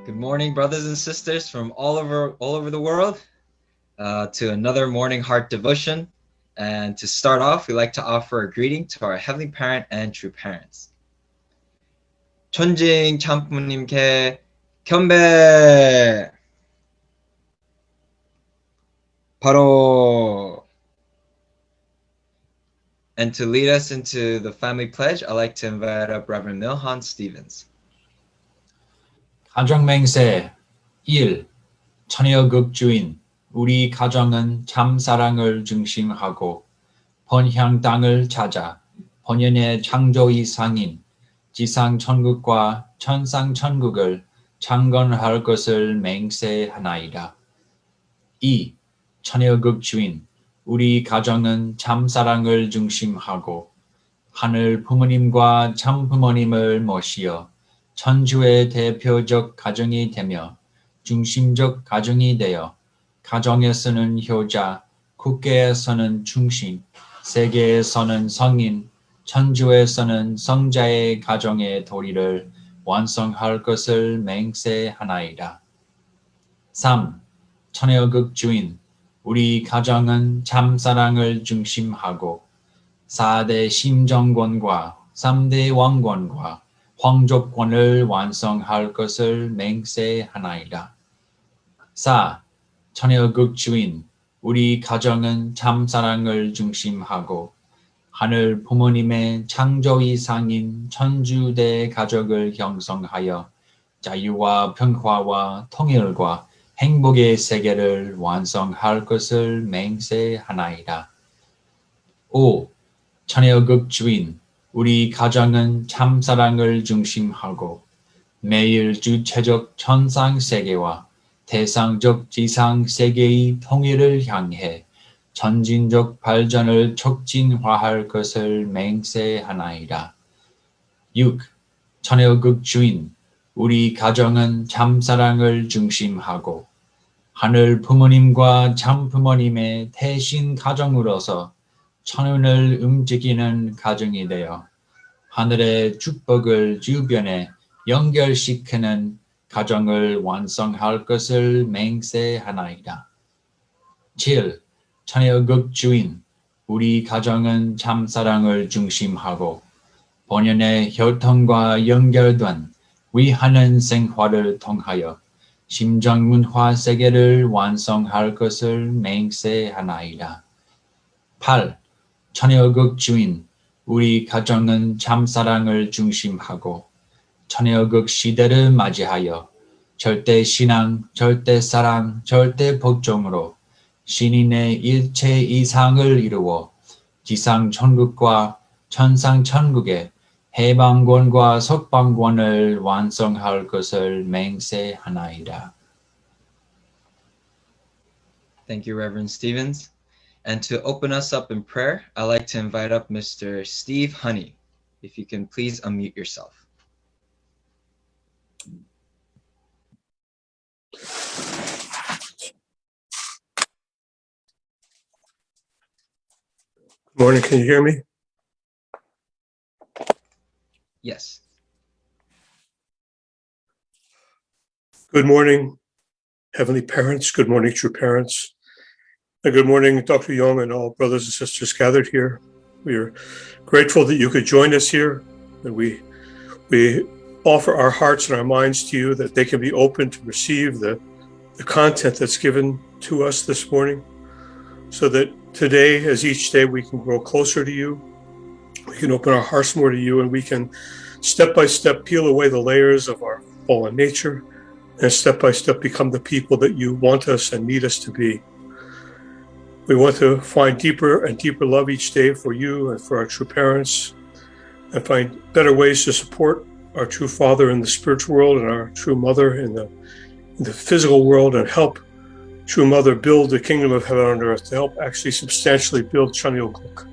Good morning, brothers and sisters from all over the world, to another morning heart devotion. And to start off, we like to offer a greeting to our heavenly parent and true parents. 천징 참부님께 경배. 바로. And to lead us into the family pledge, I'd like to invite up Reverend Milhan Stevens. 가정맹세 1. 처녀극주인 우리 가정은 참 사랑을 중심하고 번향 땅을 찾아 번연의 창조의 상인 지상 천국과 천상 천국을 창건할 것을 맹세하나이다. 2. 처녀극주인 우리 가정은 참 사랑을 중심하고 하늘 부모님과 참 부모님을 모시어 천주의 대표적 가정이 되며 중심적 가정이 되어 가정에서는 효자, 국계에서는 충신, 세계에서는 성인, 천주에서는 성자의 가정의 도리를 완성할 것을 맹세하나이다. 3. 처녀극 주인 우리 가정은 참 사랑을 중심하고 4대 심정권과 3대 왕권과 황족권을 완성할 것을 맹세하나이다. 4. 처녀극 주인 우리 가정은 참 사랑을 중심하고 하늘 부모님의 창조의 상인 천주대 가족을 형성하여 자유와 평화와 통일과 행복의 세계를 완성할 것을 맹세하나이다. 5. 처녀극 주인 우리 가정은 참 사랑을 중심하고 매일 주체적 천상 세계와 대상적 지상 세계의 통일을 향해 전진적 발전을 촉진화할 것을 맹세하나이다. 6. 처녀극 주인 우리 가정은 참 사랑을 중심하고 하늘 부모님과 참 부모님의 태신 가정으로서 천운을 움직이는 가정이 되어 하늘의 축복을 주변에 연결시키는 가정을 완성할 것을 맹세하나이다. 7. 처녀극 주인 우리 가정은 참 사랑을 중심하고 본연의 혈통과 연결된 위하는 생활을 통하여 심정문화 세계를 완성할 것을 맹세하나이다. 8. 처녀극 주인 우리 가정은 참 사랑을 중심하고 처녀극 시대를 맞이하여 절대 신앙, 절대 사랑, 절대 복종으로 신인의 일체 이상을 이루어 지상 천국과 천상 천국의 해방권과 석방권을 완성할 것을 맹세하나이다. Thank you, Reverend Stevens. And to open us up in prayer, I'd like to invite up Mr. Steve Honey. If you can please unmute yourself. Good morning, can you hear me? Yes. Good morning, Heavenly Parents. Good morning, true parents. And good morning, Dr. Young and all brothers and sisters gathered here. We are grateful that you could join us here, and we offer our hearts and our minds to you that they can be open to receive the content that's given to us this morning, so that today, as each day, we can grow closer to you. We can open our hearts more to you, and we can step by step peel away the layers of our fallen nature and step by step become the people that you want us and need us to be. We want to find deeper and deeper love each day for you and for our true parents, and find better ways to support our true father in the spiritual world and our true mother in the physical world, and help true mother build the kingdom of heaven on earth, to help actually substantially build Chanyeolguk.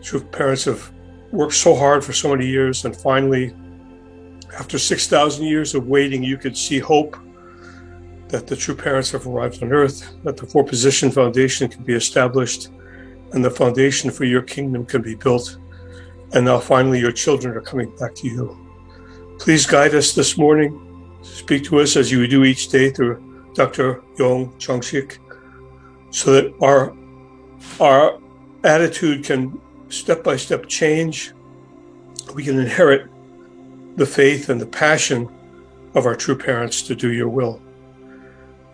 True parents have worked so hard for so many years, and finally, after 6,000 years of waiting, you could see hope that the true parents have arrived on earth, that the four-position foundation can be established, and the foundation for your kingdom can be built. And now finally your children are coming back to you. Please guide us this morning. Speak to us as you do each day through Dr. Yong Chongshik, so that our attitude can step by step change. We can inherit the faith and the passion of our true parents to do your will.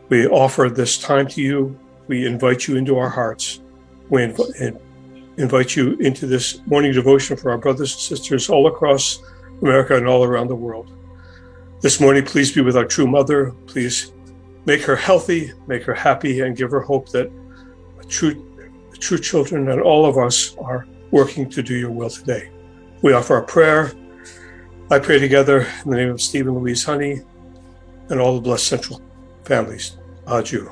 We offer this time to you. We invite you into our hearts. We invite you into this morning devotion for our brothers and sisters all across America and all around the world. This morning, please be with our true mother. Please make her healthy, make her happy, and give her hope that true children and all of us are working to do your will today. We offer a prayer. I pray together in the name of Stephen Louise Honey and all the blessed Central families. Adieu.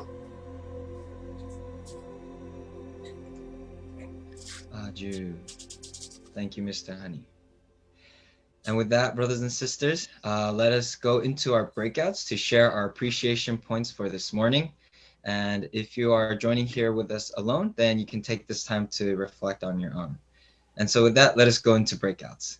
Adieu. Thank you, Mr. Honey. And with that, brothers and sisters, let us go into our breakouts to share our appreciation points for this morning. And if you are joining here with us alone, then you can take this time to reflect on your own. And so with that, let us go into breakouts.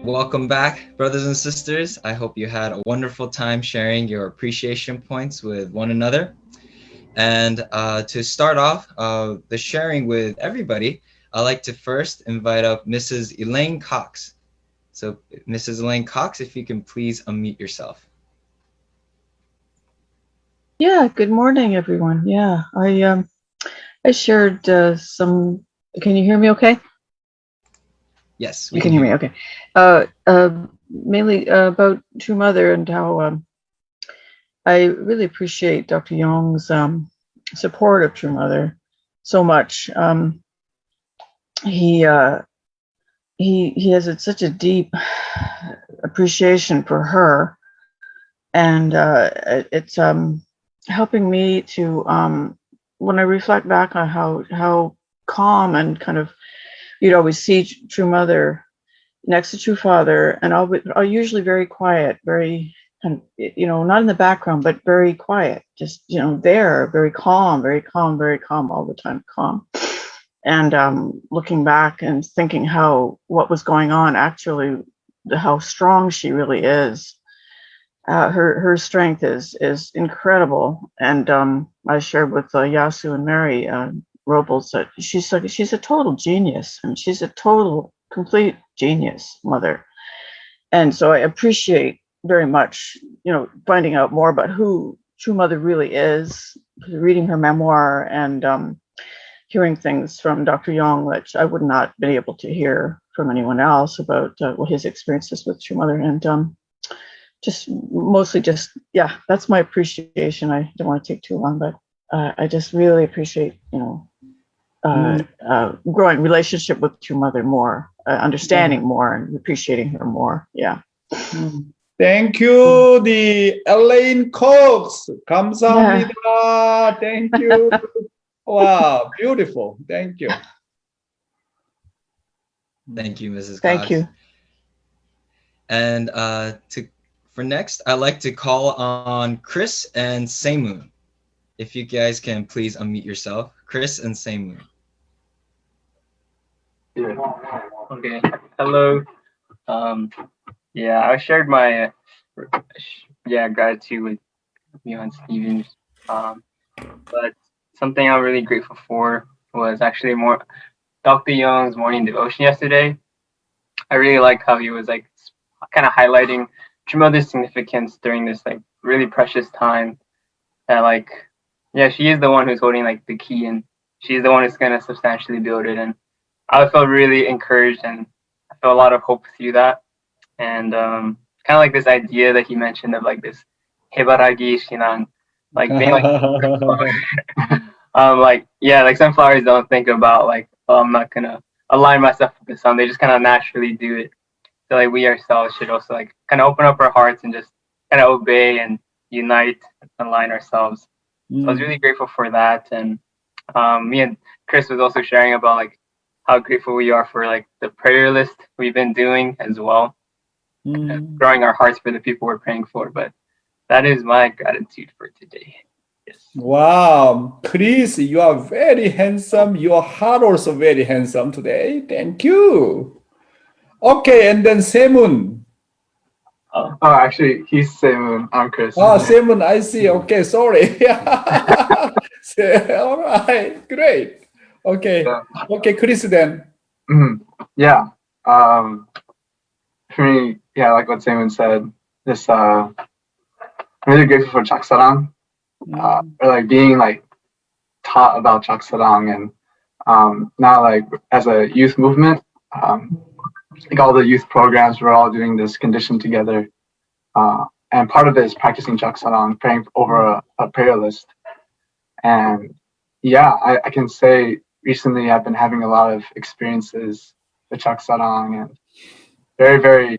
Welcome back, brothers and sisters. I hope you had a wonderful time sharing your appreciation points with one another. And to start off the sharing with everybody, I'd like to first invite up Mrs. Elaine Cox. So, Mrs. Elaine Cox, if you can please unmute yourself. Yeah, good morning, everyone. Yeah, I shared some. Can you hear me okay? Yes, You can hear me, okay. Mainly about True Mother and how I really appreciate Dr. Young's support of True Mother so much. He has such a deep appreciation for her, and it's helping me to when I reflect back on how calm and kind of you'd always see True Mother next to True Father, and I'll usually very quiet, very kind of, not in the background, but very quiet, just there, very calm, very calm, very calm all the time, calm. And looking back and thinking what was going on, actually, how strong she really is. Her strength is incredible, and I shared with Yasu and Mary Robles that she's a total genius, and she's a total complete genius mother. And so I appreciate very much finding out more about who True Mother really is, reading her memoir, and hearing things from Dr. Young, which I would not been able to hear from anyone else about his experiences with True Mother. And that's my appreciation. I don't want to take too long, but I just really appreciate growing relationship with True Mother more, understanding more, and appreciating her more. Yeah. Thank you, the Elaine Cox. 감사합니다. Yeah. Thank you. Wow, beautiful. Thank you. Thank you, Mrs. Cox. Thank you. And for next, I'd like to call on Chris and Seymoon. If you guys can please unmute yourself. Chris and Seymoon. Okay. Hello. I shared my gratitude with you and Stevens. But something I'm really grateful for was actually more Dr. Young's morning devotion yesterday. I really like how he was like kind of highlighting True Mother's significance during this like really precious time. That she is the one who's holding like the key, and she's the one who's gonna substantially build it. And I felt really encouraged, and I felt a lot of hope through that. And kind of like this idea that he mentioned of like this hebaragi shinang, like being like sunflowers don't think about like, oh, I'm not gonna align myself with the sun. They just kind of naturally do it. So like we ourselves should also like kind of open up our hearts and just kind of obey and unite and align ourselves. So I was really grateful for that. And me and Chris was also sharing about like how grateful we are for like the prayer list we've been doing as well, and growing our hearts for the people we're praying for. But that is my gratitude for today. Yes. Wow, Chris, you are very handsome. Your heart also very handsome today. Thank you. Okay, and then Seymoon. Oh, actually, he's Seymoon. I'm Chris. Oh, Seymoon, I see. Okay, sorry. All right, great. Okay, okay, Chris then. Yeah. For me, like what Seymoon said, this I'm really grateful for Chaksarang, or like being like taught about Chaksarang, and now like as a youth movement, like all the youth programs, we're all doing this condition together, and part of it is practicing Chaksarang, praying over a prayer list. And I can say recently I've been having a lot of experiences with Chaksarang, and very, very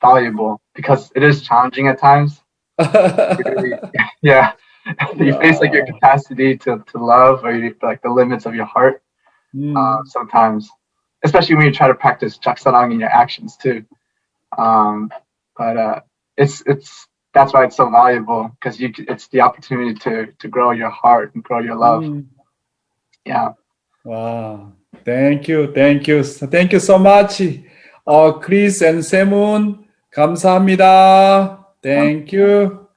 valuable because it is challenging at times. Really, you face like your capacity to love, or like the limits of your heart sometimes, especially when you try to practice Chaksarang in your actions too. But it's that's why it's so valuable, because it's the opportunity to grow your heart and grow your love. Yeah. Wow. Thank you so much. 크리스 and 세문 감사합니다. Thank you.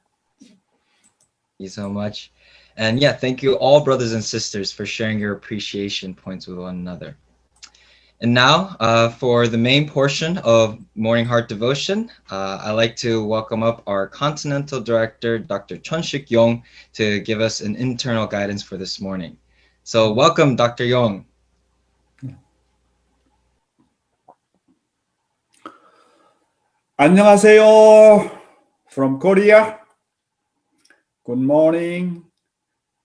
Thank you so much. And yeah, thank you all brothers and sisters for sharing your appreciation points with one another. And now for the main portion of Morning Heart Devotion, I'd like to welcome up our Continental Director, Dr. Chun-Shik Yong, to give us an internal guidance for this morning. So welcome, Dr. Yong. 안녕하세요. From Korea. Good morning.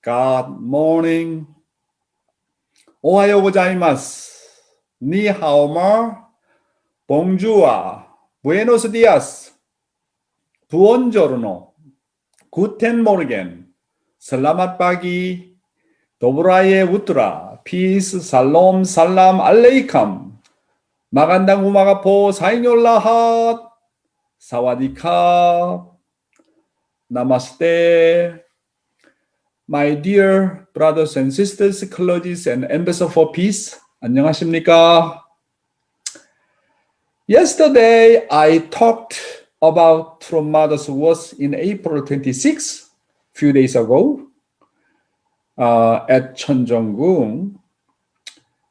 Good morning. 오하요 고자이마스. 니하오마. 봉주아. 부에노스 디아스. 부온조르노. 구텐 모르겐. 슬라맛 바기. 도브라예 우트라. 피스 살롬 살람 알레이캄. 마간당 우마가포 사이뇰라핫. 사와디캅. Namaste. My dear brothers and sisters, clergies and ambassador for peace. 안녕하십니까? Yesterday, I talked about True Mother's Words in April 26, few days ago, at Cheonjeonggung.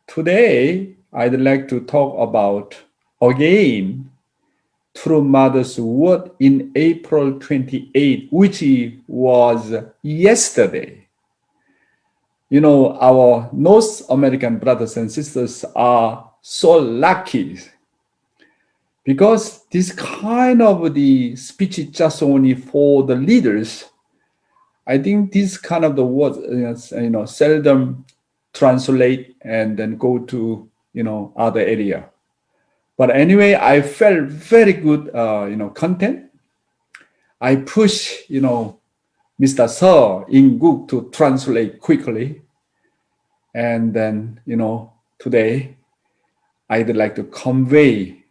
Today, I'd like to talk about again True Mother's Word in April 28, which was yesterday. You know, our North American brothers and sisters are so lucky because this kind of the speech is just only for the leaders. I think this kind of the words, seldom translate and then go to, other area. But anyway, I felt very good, content. I push, Mr. Seo In-guk to translate quickly. And then, today, I'd like to convey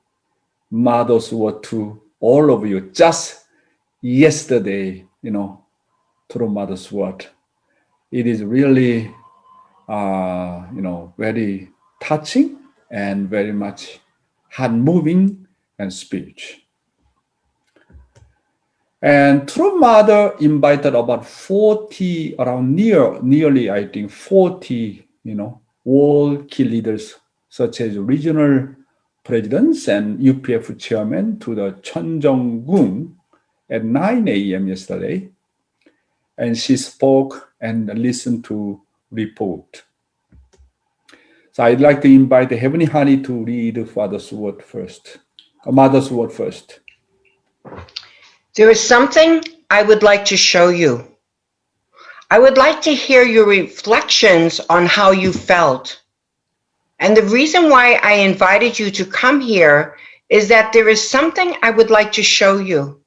Mother's Word to all of you. Just yesterday, through Mother's Word. It is really, very touching and very much hand-moving and speech. And True Mother invited about 40, nearly I think 40, world key leaders such as regional presidents and UPF chairmen to the Cheonjeonggung at 9 a.m. yesterday. And she spoke and listened to report. So I'd like to invite the Heavenly Honey to read Mother's Word first. There is something I would like to show you. I would like to hear your reflections on how you felt. And the reason why I invited you to come here is that there is something I would like to show you.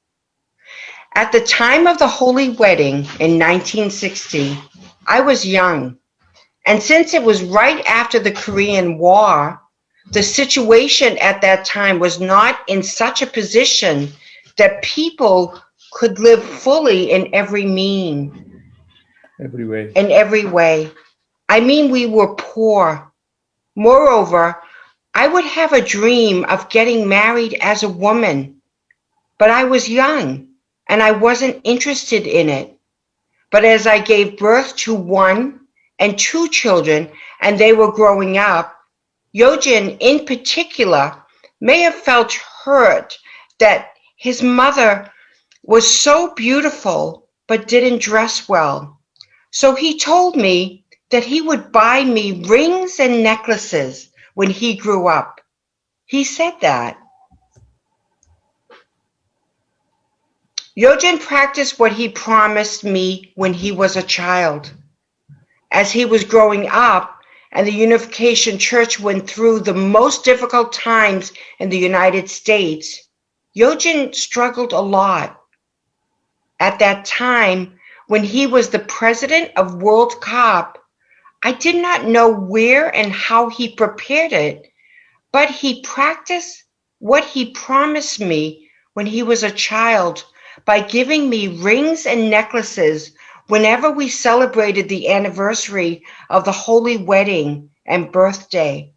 At the time of the Holy Wedding in 1960, I was young. And since it was right after the Korean War, the situation at that time was not in such a position that people could live fully in every way. I mean, we were poor. Moreover, I would have a dream of getting married as a woman, but I was young and I wasn't interested in it. But as I gave birth to 1 and 2 children and they were growing up, Yojin in particular may have felt hurt that his mother was so beautiful but didn't dress well. So he told me that he would buy me rings and necklaces when he grew up. He said that. Yojin practiced what he promised me when he was a child. As he was growing up and the Unification Church went through the most difficult times in the United States, Yojin struggled a lot. At that time, when he was the president of World Cup, I did not know where and how he prepared it, but he practiced what he promised me when he was a child by giving me rings and necklaces whenever we celebrated the anniversary of the Holy Wedding and birthday.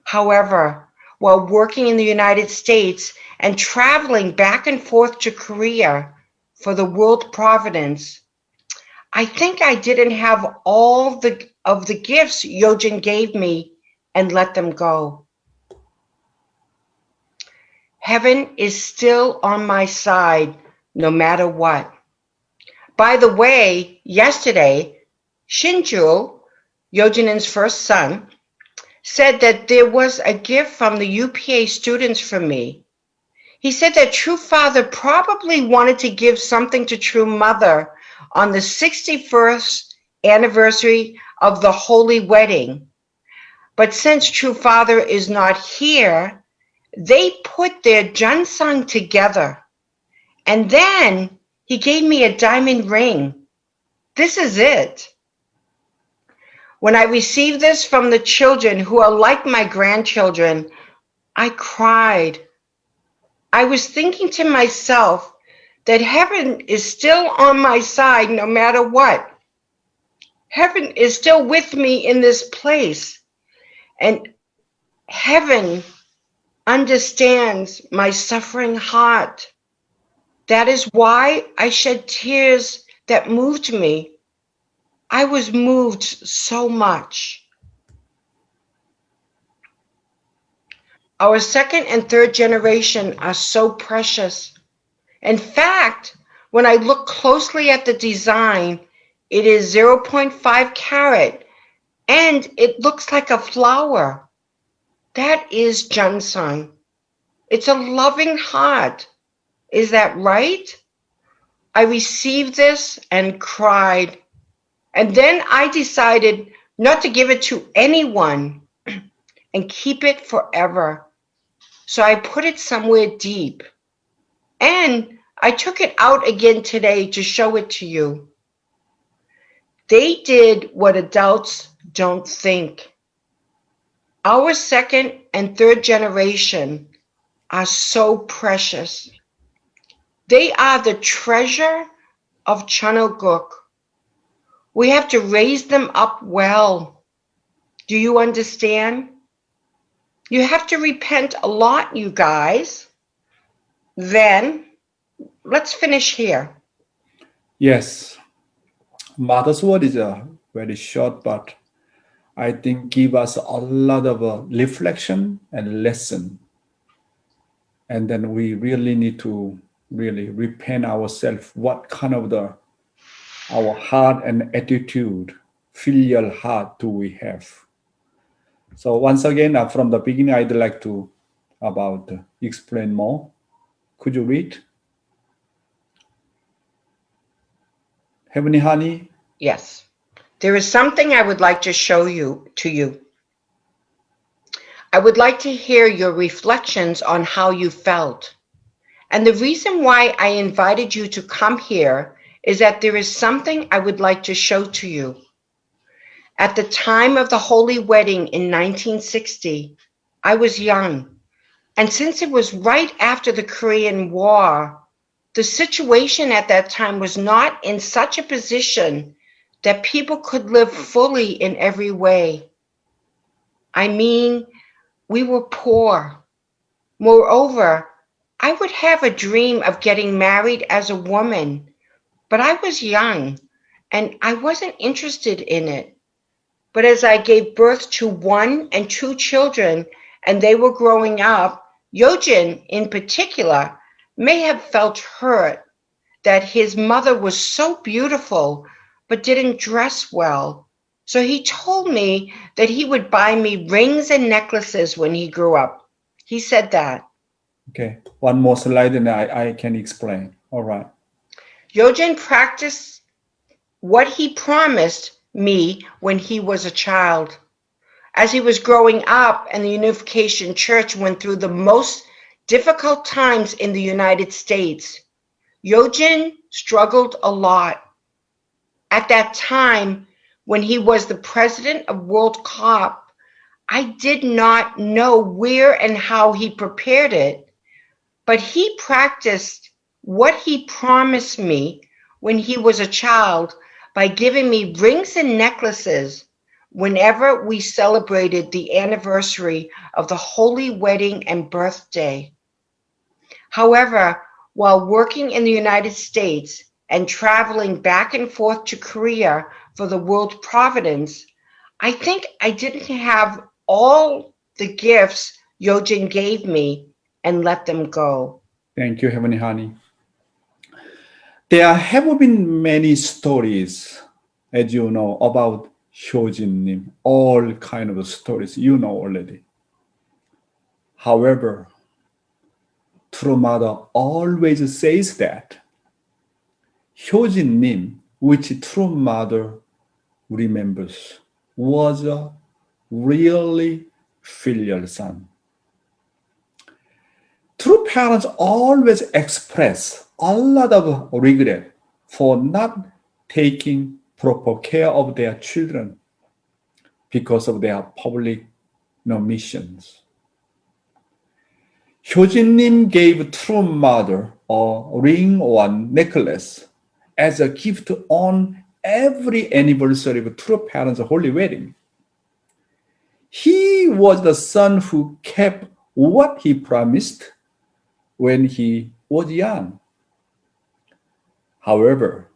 However, while working in the United States and traveling back and forth to Korea for the World Providence, I think I didn't have all of the gifts Yojin gave me and let them go. Heaven is still on my side no matter what. By the way, yesterday, Shinju, Yojin's first son, said that there was a gift from the UPA students for me. He said that True Father probably wanted to give something to True Mother on the 61st anniversary of the Holy Wedding. But since True Father is not here, they put their Junsung together. And then he gave me a diamond ring. This is it. When I received this from the children who are like my grandchildren, I cried. I was thinking to myself that heaven is still on my side no matter what. Heaven is still with me in this place. And heaven understands my suffering heart. That is why I shed tears that moved me. I was moved so much. Our second and third generation are so precious. In fact, when I look closely at the design, it is 0.5 carat and it looks like a flower. That is Junsung. It's a loving heart. Is that right? I received this and cried. And then I decided not to give it to anyone and keep it forever. So I put it somewhere deep. And I took it out again today to show it to you. They did what adults don't think. Our second and third generation are so precious. They are the treasure of Chanoguk. We have to raise them up well. Do you understand? You have to repent a lot, you guys. Then, let's finish here. Yes, Mother's word is very short, but I think give us a lot of reflection and lesson. And then we really need to really repent ourselves. What kind of our heart and attitude, filial heart do we have? So once again, from the beginning, I'd like to explain more. Could you read? Heavenly Honey? Yes. There is something I would like to show to you. I would like to hear your reflections on how you felt. And the reason why I invited you to come here is that there is something I would like to show to you. At the time of the Holy Wedding in 1960, I was young. And since it was right after the Korean War, the situation at that time was not in such a position that people could live fully in every way. I mean, we were poor. Moreover, I would have a dream of getting married as a woman, but I was young and I wasn't interested in it. But as I gave birth to 1 and 2 children and they were growing up, Yojin in particular may have felt hurt that his mother was so beautiful but didn't dress well. So he told me that he would buy me rings and necklaces when he grew up. He said that. Okay, one more slide and I can explain. All right. Yojin practiced what he promised me when he was a child. As he was growing up and the Unification Church went through the most difficult times in the United States, Yojin struggled a lot. At that time, when he was the president of World Cop, I did not know where and how he prepared it, but he practiced what he promised me when he was a child by giving me rings and necklaces whenever we celebrated the anniversary of the holy wedding and birthday. However, while working in the United States and traveling back and forth to Korea for the World Providence, I think I didn't have all the gifts Yojin gave me and let them go. Thank you, Heavenly Honey. There have been many stories, as you know, about Hyojin-nim, all kind of stories you know already. However, True Mother always says that Hyojin-nim, which True Mother remembers, was a really filial son. True parents always express a lot of regret for not taking proper care of their children because of their public missions. Hyojin-nim gave True Mother a ring or a necklace as a gift on every anniversary of True Parents' holy wedding. He was the son who kept what he promised when he was young. However,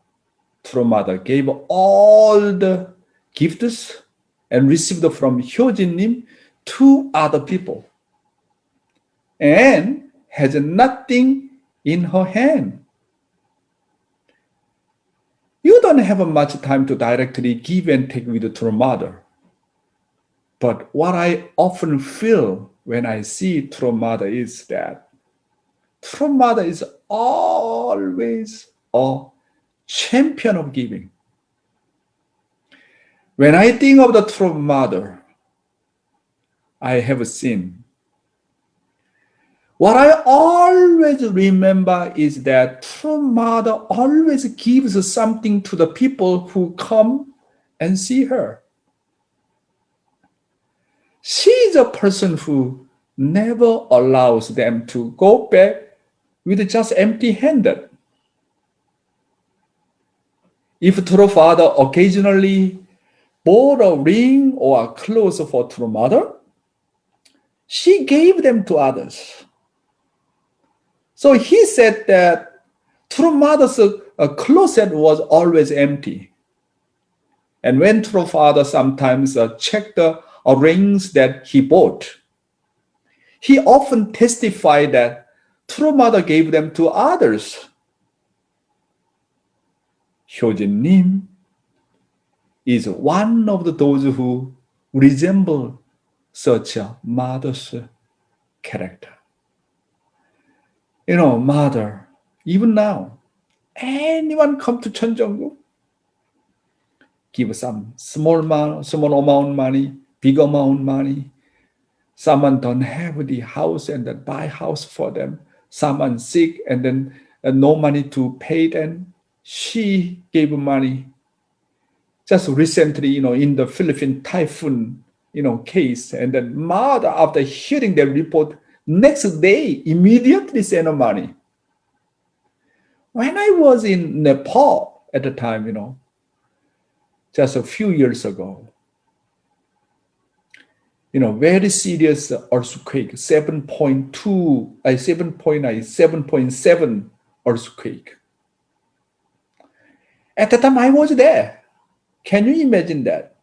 True Mother gave all the gifts and received from Hyojin-nim to other people and has nothing in her hand. You don't have much time to directly give and take with the True Mother. But what I often feel when I see True Mother is that True Mother is always a champion of giving. When I think of the True Mother I have seen, what I always remember is that True Mother always gives something to the people who come and see her. She is a person who never allows them to go back with just empty-handed. If True Father occasionally bought a ring or a clothes for True Mother, she gave them to others. So he said that True Mother's closet was always empty. And when True Father sometimes checked the rings that he bought, he often testified that True Mother gave them to others. Hyojin-nim is one of those who resemble such a mother's character. You know, mother, even now, anyone come to Cheonjeonggu, give some small amount money, big amount money. Someone don't have the house and then buy house for them. Someone sick and then no money to pay them. She gave money. Just recently, in the Philippine typhoon, case, and then mother, after hearing the report, next day immediately sent money. When I was in Nepal at the time, just a few years ago, very serious earthquake, 7.7 earthquake. At the time I was there. Can you imagine that?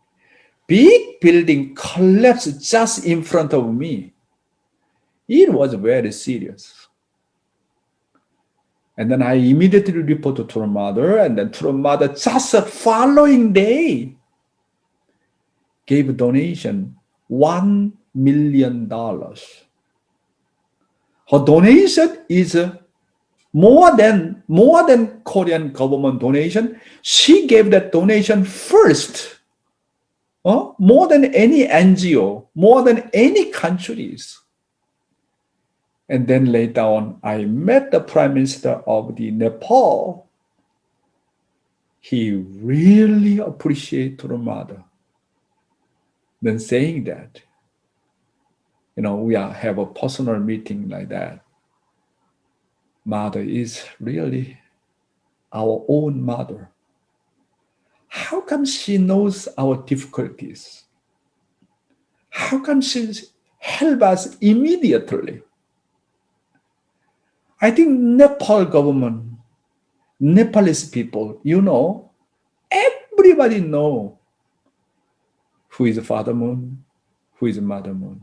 Big building collapsed just in front of me. It was very serious. And then I immediately reported to her mother, and then to her mother just the following day gave a donation $1 million. Her donation is more than Korean government donation. She gave that donation first, more than any NGO, more than any countries. And then later on, I met the Prime Minister of the Nepal. He really appreciated her mother. Then saying that, we have a personal meeting like that. Mother is really our own mother. how come she knows our difficulties? How come she help us immediately? I think Nepal government, Nepalese people, everybody know who is Father Moon, who is Mother Moon.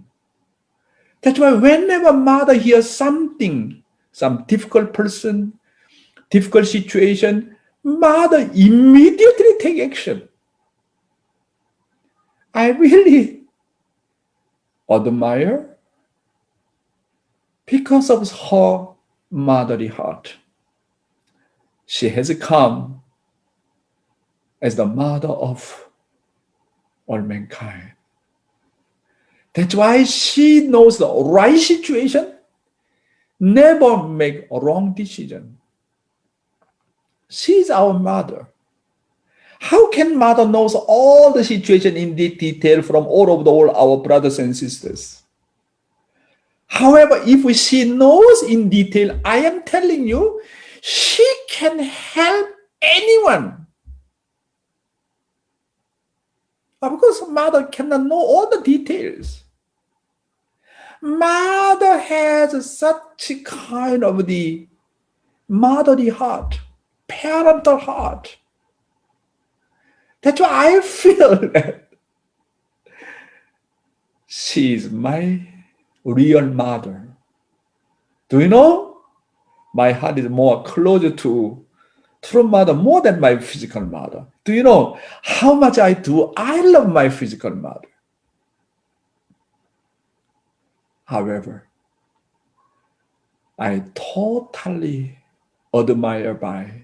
That's why whenever mother hears something, some difficult person, difficult situation, mother immediately take action. I really admire because of her motherly heart. She has come as the mother of all mankind. That's why she knows the right situation, never make a wrong decision. She's our mother. How can mother knows all the situation in detail from all over the world, our brothers and sisters? However, if she knows in detail, I am telling you, she can help anyone. Of course, mother cannot know all the details. Mother has such kind of the motherly heart, parental heart. That's why I feel that she is my real mother. Do you know? My heart is more closer to true mother more than my physical mother. Do you know how much I do? I love my physical mother. However, I totally admire by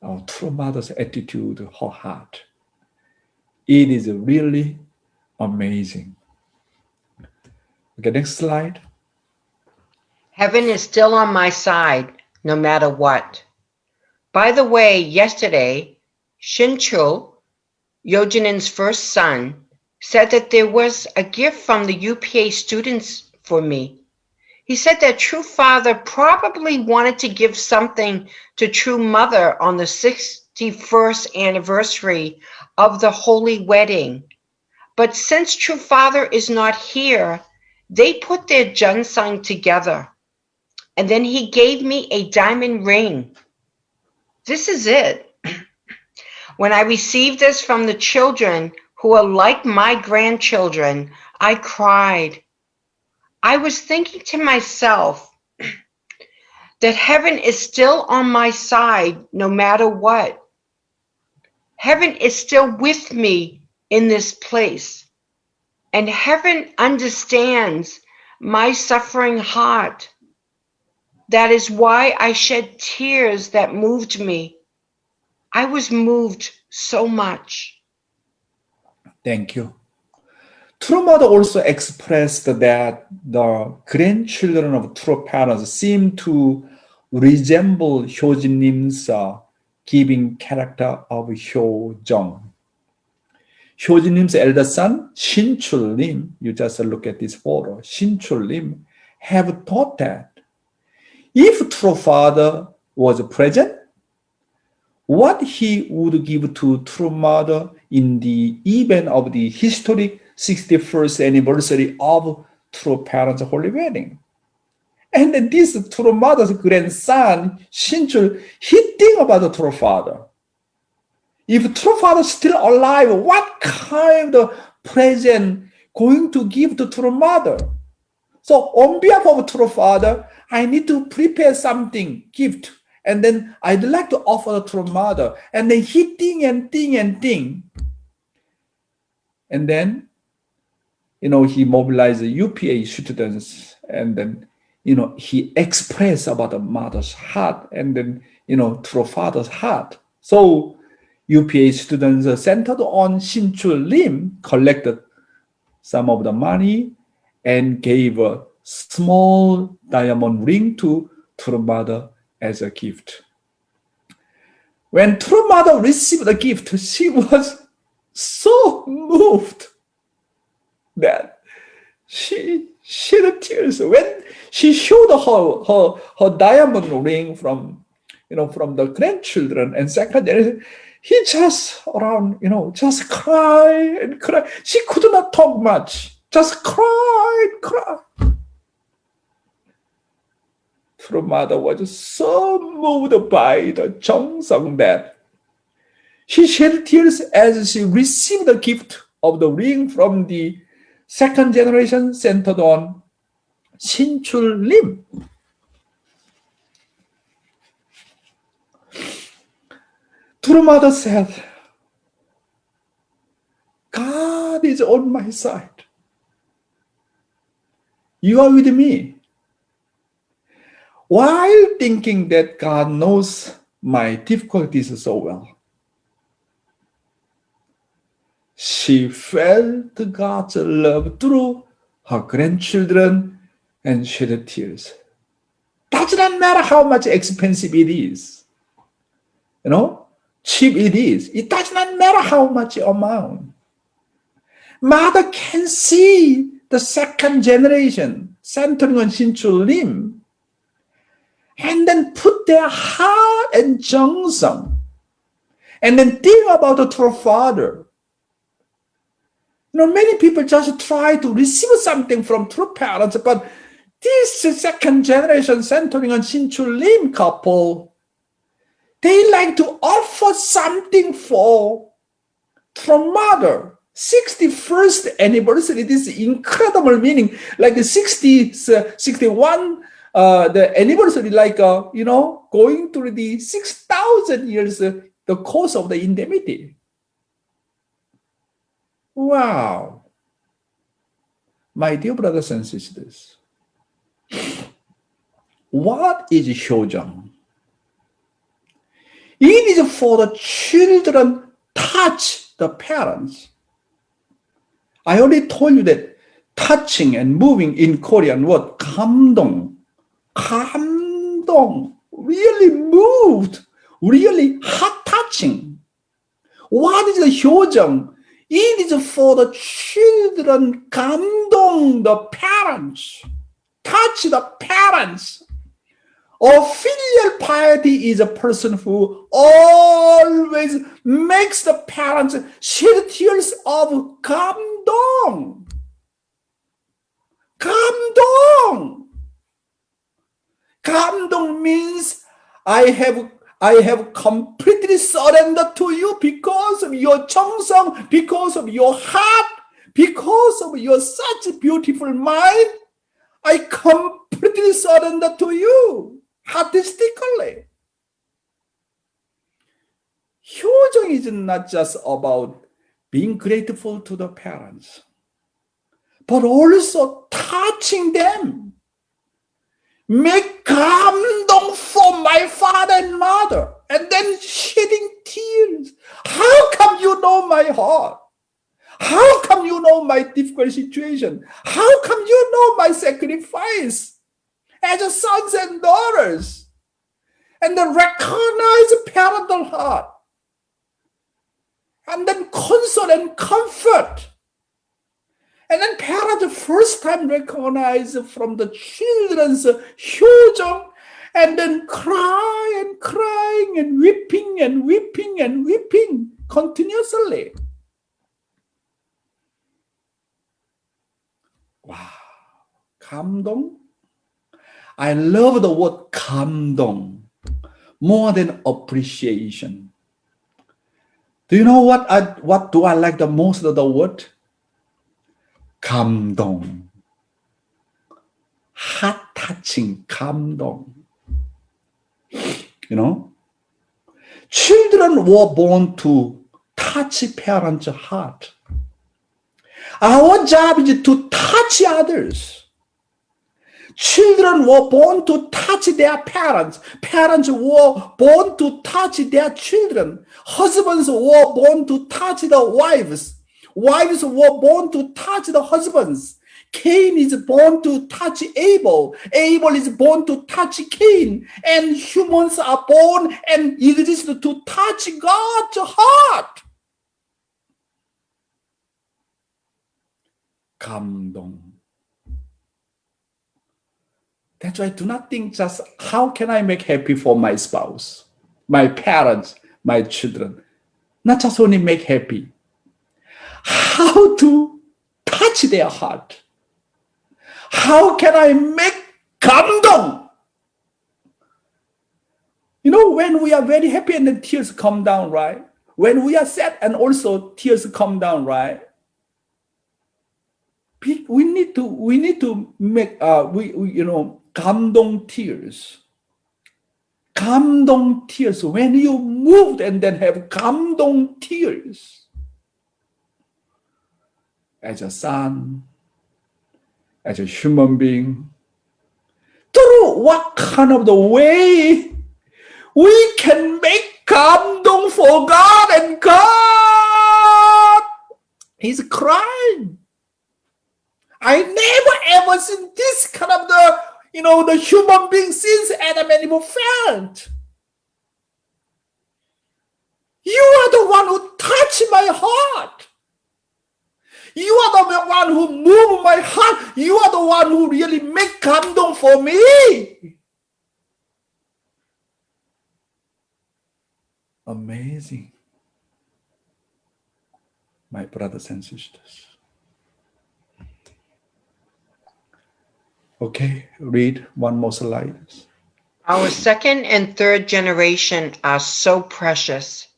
our true mother's attitude, her heart. It is really amazing. Okay, next slide. Heaven is still on my side, no matter what. By the way, yesterday, Shinchul, Yojanin's first son, said that there was a gift from the UPA students for me. He said that True Father probably wanted to give something to True Mother on the 61st anniversary of the holy wedding. But since True Father is not here, they put their Junsang together. And then he gave me a diamond ring. This is it. When I received this from the children who are like my grandchildren, I cried. I was thinking to myself that heaven is still on my side no matter what. Heaven is still with me in this place. And heaven understands my suffering heart. That is why I shed tears that moved me. I was moved so much. Thank you. True Mother also expressed that the grandchildren of true parents seem to resemble Hyojin님's giving character of Hyojong. Hyojin님's elder son, Shinchul Lim, you just look at this photo, Shinchul Lim, have thought that if True Father was present, what he would give to True Mother in the event of the historic 61st anniversary of True Parents' Holy Wedding. And then this True Mother's grandson, Shinchul, he think about the True Father. If True Father is still alive, what kind of present going to give to True Mother? So on behalf of True Father, I need to prepare something, gift, and then I'd like to offer the True Mother. And then he think and think and think. And then, he mobilized the UPA students, and then, he expressed about the mother's heart, and then, True Father's heart. So UPA students centered on Shinchul Lim collected some of the money and gave a small diamond ring to True Mother as a gift. When True Mother received the gift, she was so moved that she shed tears. When she showed her diamond ring from the grandchildren and second generation, He just around, just cry and cry. She could not talk much. Just cry and cry. True Mother was so moved by the Jeongseong that she shed tears as she received the gift of the ring from the second generation centered on Shin-chul Lim. True Mother said, God is on my side. You are with me. While thinking that God knows my difficulties so well, she felt God's love through her grandchildren and shed tears. Does not matter how much expensive it is, cheap it is. It does not matter how much amount. Mother can see the second generation centering on Shin-chul Lim and then put their heart in Jeongseong and then think about the true father. Many people just try to receive something from true parents, but this second generation centering on Shin-chul Lim couple, they like to offer something for true mother. 61st anniversary, this incredible meaning, like the 61, the anniversary, like, going through the 6,000 years, the course of the indemnity. Wow. My dear brothers and sisters, what is Hyojeong? It is for the children touch the parents. I already told you that touching and moving in Korean word 감동, really moved, really heart touching. What is the Hyojeong? It is for the children, 감동 the parents, touch the parents. A filial piety is a person who always makes the parents shed tears of 감동. 감동. 감동 means I have completely surrendered to you because of your Jeongseong, because of your heart, because of your such beautiful mind. I completely surrender to you. Artistically. Hyojeong is not just about being grateful to the parents, but also touching them. Make 감동 for my father and mother, and then shedding tears. How come you know my heart? How come you know my difficult situation? How come you know my sacrifice? As sons and daughters, and then recognize parental heart, and then console and comfort, and then parents first time recognize from the children's Hyojeong, and then cry and crying and weeping and weeping and weeping continuously. Wow, 감동. I love the word 감동 more than appreciation. Do you know what do I like the most of the word? 감동. Heart touching 감동. Children were born to touch parents' heart. Our job is to touch others. Children were born to touch their parents. Parents were born to touch their children. Husbands were born to touch the wives. Wives were born to touch the husbands. Cain is born to touch Abel. Abel is born to touch Cain. And humans are born and exist to touch God's heart. 감동. That's why do not think just how can I make happy for my spouse, my parents, my children. not just only make happy, how to touch their heart. How can I make 감동? You know, when we are very happy and the tears come down, right? When we are sad and also tears come down, right? We need to make 감동 tears. 감동 tears. When you moved and then have 감동 tears. As a son, as a human being, through what kind of the way we can make 감동 for God, and God is crying. I never ever seen this kind of the human being since Adam and Eve felt. You are the one who touched my heart. You are the one who moved my heart. You are the one who really make 감동 for me. Amazing. My brothers and sisters. Okay, read one more slide. Our second and third generation are so precious.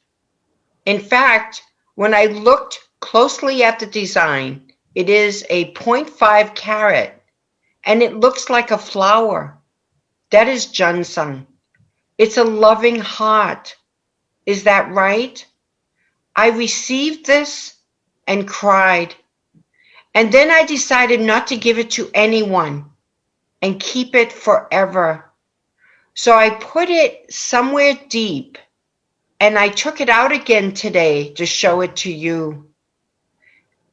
In fact, when I looked closely at the design, it is a 0.5 carat, and it looks like a flower. That is Junsung. It's a loving heart. Is that right? I received this and cried. And then I decided not to give it to anyone and keep it forever. So I put it somewhere deep, and I took it out again today to show it to you.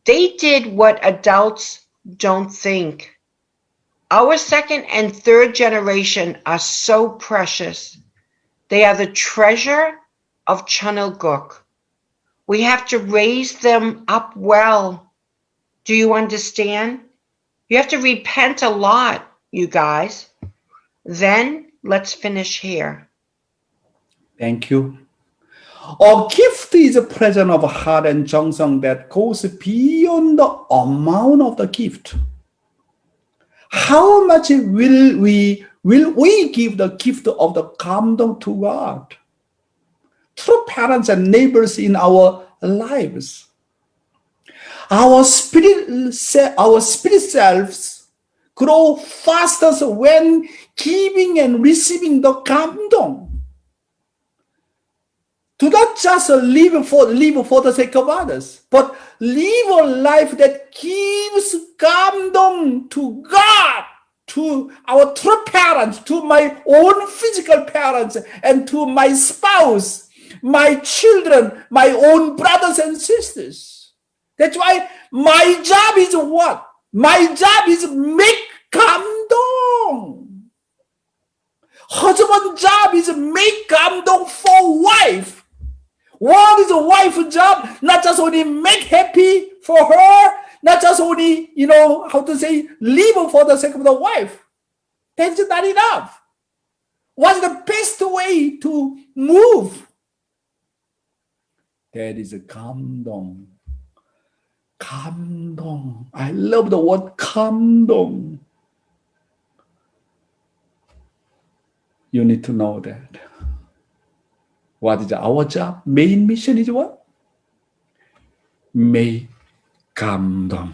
They did what adults don't think. Our second and third generation are so precious. They are the treasure of Chunilguk. We have to raise them up well. Do you understand? You have to repent a lot, you guys. Then let's finish here. Thank you. A gift is a present of heart and 정성 that goes beyond the amount of the gift. How much will we give the gift of the 감동 to God? Through parents and neighbors in our lives. Our spirit selves grow faster when giving and receiving the 감동. Do not just live for the sake of others, but live a life that gives 감동 to God, to our true parents, to my own physical parents, and to my spouse, my children, my own brothers and sisters. That's why my job is what? My job is make 감동. Husband's job is make 감동 for wife. What is a wife's job? Not just only make happy for her, not just only, live for the sake of the wife. That's not enough. What's the best way to move? That is a 감동. 감동. I love the word 감동. You need to know that. What is our job? Main mission is what? Make 감동.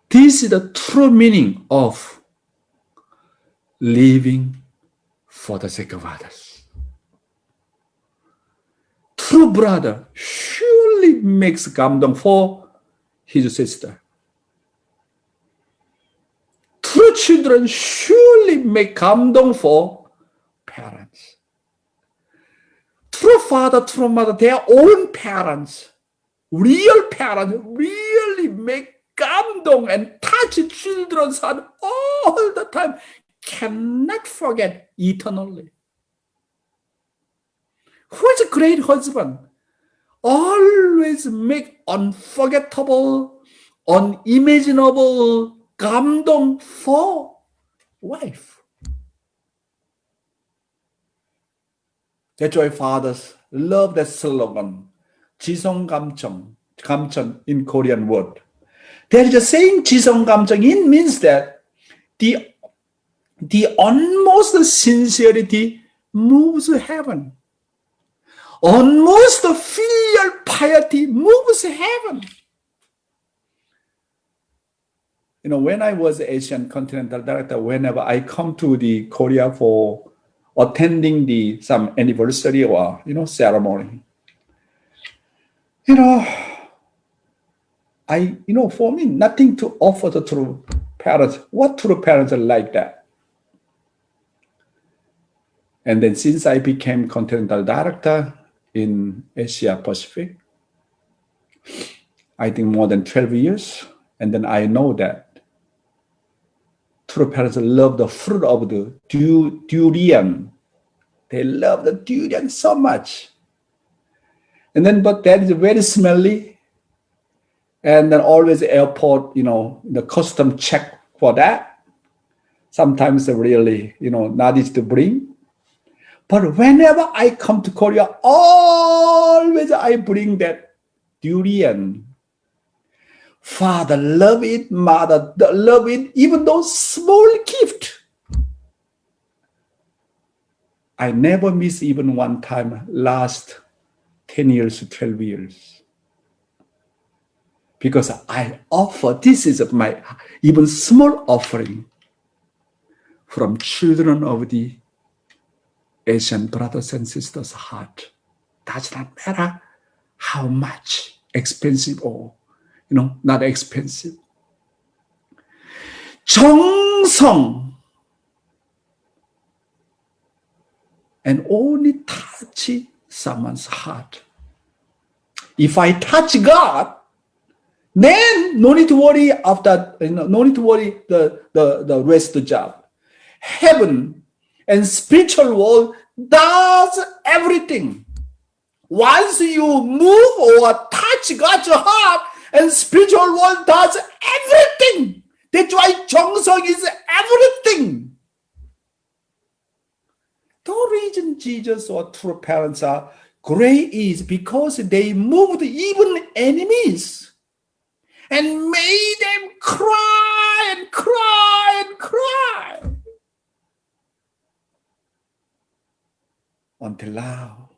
This is the true meaning of living for the sake of others. True brother surely makes 감동 for his sister. True children surely make 감동 for parents. True father, true mother, their own parents, real parents, really make 감동 and touch children's heart all the time. Cannot forget eternally. Who is a great husband? Always make unforgettable, unimaginable 감동 for wife. That's why fathers love that slogan, 지성감정, 감정 in Korean word. There is a saying 지성감정, it means that the utmost sincerity moves heaven. Utmost filial piety moves heaven. You know, when I was Asian Continental Director, whenever I come to the Korea for attending some anniversary or, ceremony, for me, nothing to offer the true parents. What true parents are like that? And then since I became Continental Director in Asia Pacific, I think more than 12 years, and then I know that true parents love the fruit of the durian. They love the durian so much. And then, but that is very smelly. And then always airport, the custom check for that. Sometimes really, not easy to bring. But whenever I come to Korea, always I bring that durian. Father love it, mother love it, even though small gift. I never miss even one time last 10 years to 12 years. Because I offer, this is my even small offering from children of the Asian brothers and sisters' heart. Does not matter how much expensive or not expensive. 정성 and only touch someone's heart. If I touch God, then no need to worry after, no need to worry the rest of the job. Heaven and spiritual world does everything. Once you move or touch God's heart, and spiritual world does everything. That's why 정성 is everything. The reason Jesus or true parents are great is because they moved even enemies and made them cry and cry and cry. Until now.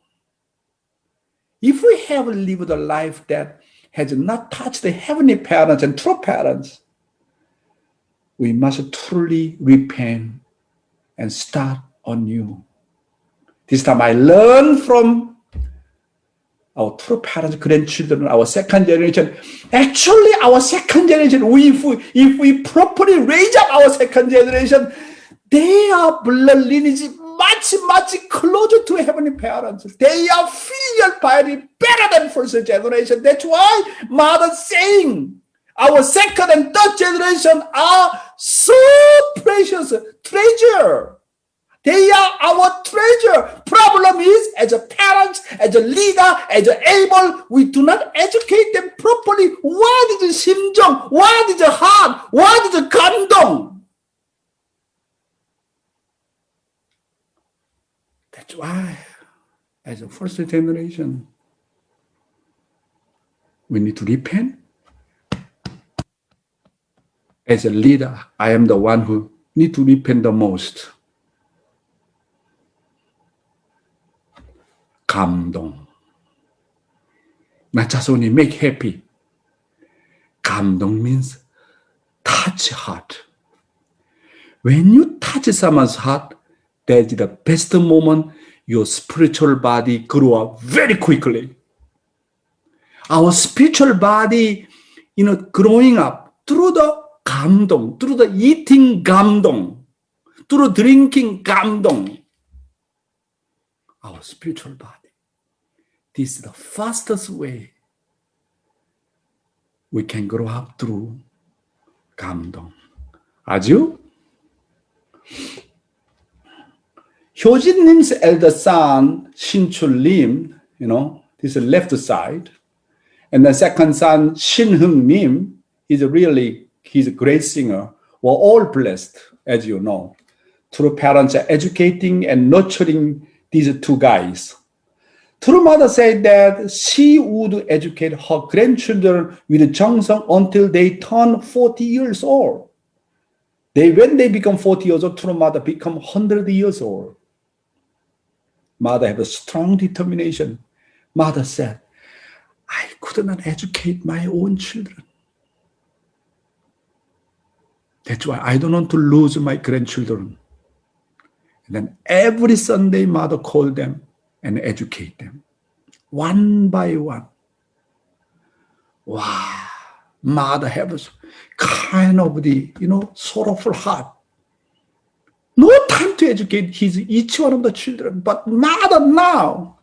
If we have lived a life that has not touched the heavenly parents and true parents, we must truly repent and start anew. This time I learned from our true parents, grandchildren, our second generation. Actually, our second generation, if we properly raise up our second generation, they are blood lineage much closer to heavenly parents. They are filial piety better than first generation. That's why mother saying our second and third generation are so precious treasure. They are our treasure. Problem is, as a parents, as a leader, as a able, we do not educate them properly. What is the 심정? What is the heart? What is the 감동? That's why, as a first generation, we need to repent. As a leader, I am the one who need to repent the most. 감동. Not just only make happy. 감동 means touch heart. When you touch someone's heart, that's the best moment your spiritual body grew up very quickly. Our spiritual body, growing up through the 감동, through the eating 감동, through drinking 감동. Our spiritual body. This is the fastest way we can grow up through 감동. 아주? 효진님's elder son, Shinchul Lim, this is left side. And the second son, Shin-Hung Nim, he's a great singer. We're all blessed, as you know. Through parents are educating and nurturing these two guys. True mother said that she would educate her grandchildren with 정성 until they turn 40 years old. When they become 40 years old, true mother become 100 years old. Mother had a strong determination. Mother said, I could not educate my own children. That's why I don't want to lose my grandchildren. And then every Sunday, mother called them and educate them, one by one. Wow, mother has kind of the, sorrowful heart. No time to educate each one of the children, but mother now,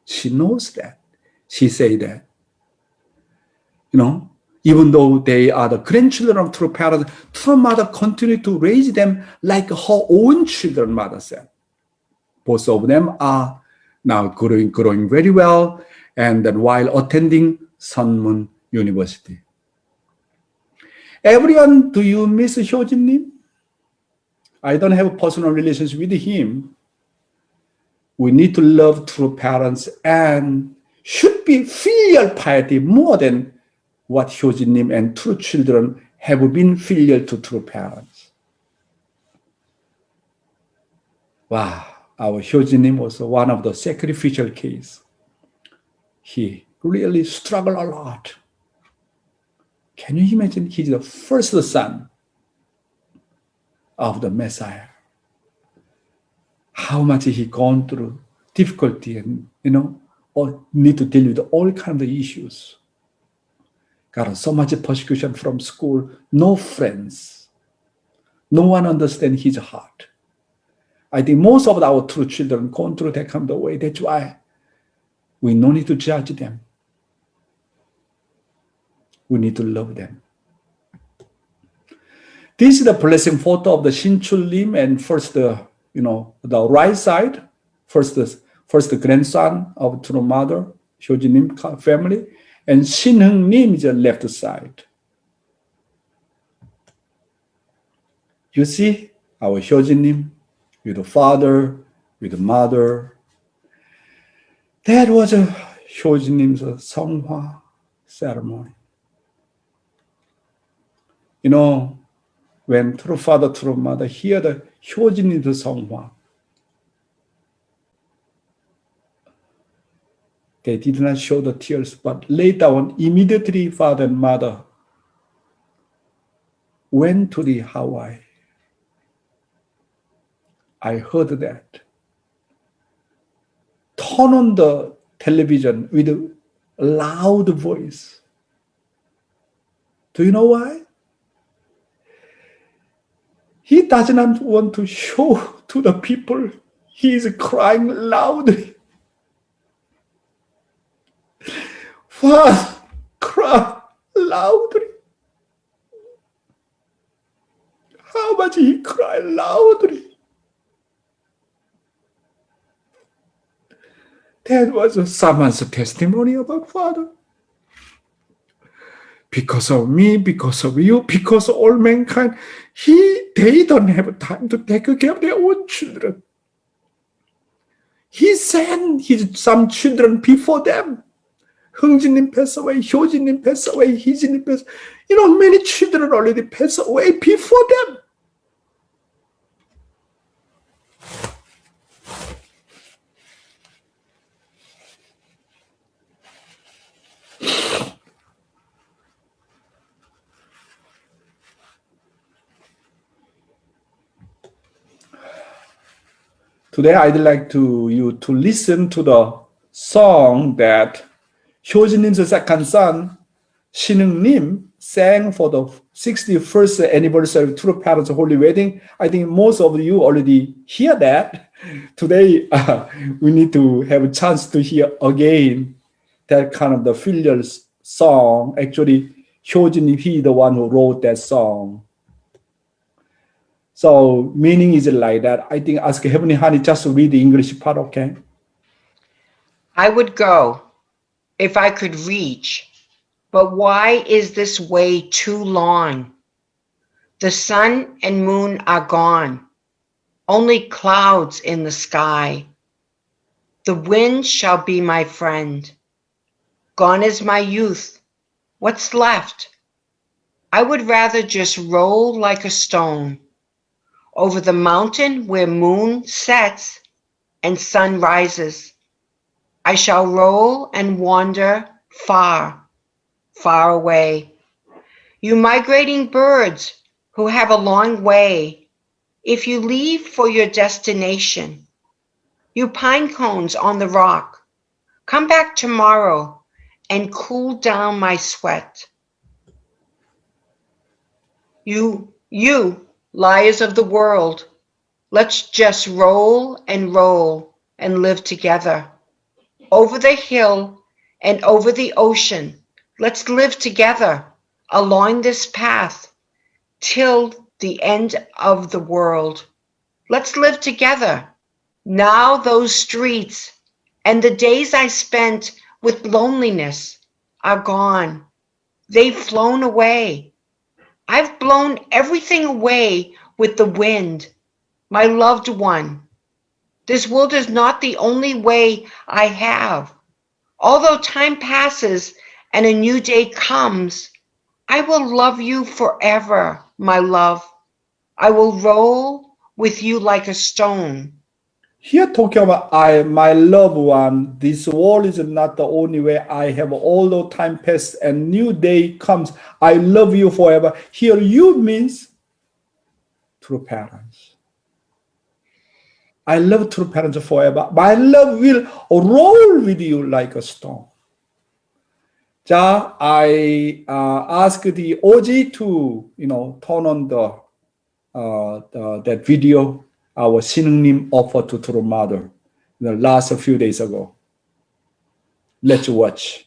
she knows that. She say that, even though they are the grandchildren of true parents, true mother continued to raise them like her own children, mother said. Both of them are now growing very well, and then while attending Sunmun University. Everyone, do you miss Hyojin-nim? I don't have a personal relationship with him. We need to love true parents and should be filial piety more than what Hyojin-nim and true children have been filial to true parents. Wow, our Hyojin-nim was one of the sacrificial case. He really struggled a lot. Can you imagine? He's the first son of the Messiah. How much he gone through difficulty and, or need to deal with all kinds of issues. Got so much persecution from school, no friends. No one understands his heart. I think most of our true children gone through that kind of way. That's why we no need to judge them. We need to love them. This is the blessing photo of the Shin-chul-nim, and first the right side, first the grandson of true mother, Hyojin-nim family, and Shin-heung-nim is the left side. You see our Hyojin-nim with the father, with the mother. That was a Hyojin-nim's Seonghwa ceremony. When true father, true mother hear the Hyojin-nim's Seonghwa, they did not show the tears, but later on, immediately father and mother went to the Hawaii. I heard that. Turn on the television with a loud voice. Do you know why? He does not want to show to the people he is crying loudly. Father, cry loudly. How much he cried loudly. That was someone's testimony about Father. Because of me, because of you, because of all mankind, they don't have time to take care of their own children. He sent some children before them. Heung-jin-nim passed away, Hyojin-nim passed away, Hee-jin-nim passed away. Many children already passed away before them. Today, I'd like you to listen to the song that Hyojin-nim's second son, Shin-heung-nim, sang for the 61st anniversary of True Parents Holy Wedding. I think most of you already hear that. Today, we need to have a chance to hear again that kind of the filial song. Actually, Hyojin-nim, he the one who wrote that song. So meaning is like that. I think ask Heavenly Honey just to read the English part, okay? I would go if I could reach, but why is this way too long? The sun and moon are gone, only clouds in the sky. The wind shall be my friend. Gone is my youth. What's left? I would rather just roll like a stone over the mountain where moon sets and sun rises. I shall roll and wander far, far away. You migrating birds who have a long way, if you leave for your destination, you pine cones on the rock, come back tomorrow and cool down my sweat. You liars of the world, let's just roll and live together. Over the hill and over the ocean, let's live together along this path till the end of the world. Let's live together. Now those streets and the days I spent with loneliness are gone. They've flown away. I've blown everything away with the wind. My loved one, this world is not the only way I have. Although time passes and a new day comes, I will love you forever, my love. I will roll with you like a stone. Here talking about my loved one, this world is not the only way I have. Although time passes and new day comes, I love you forever. Here you means true parents. I love true parents forever. My love will roll with you like a stone. 자, I ask the OG to turn on that video our 신흥님 offered to True Mother the last few days ago. Let's watch.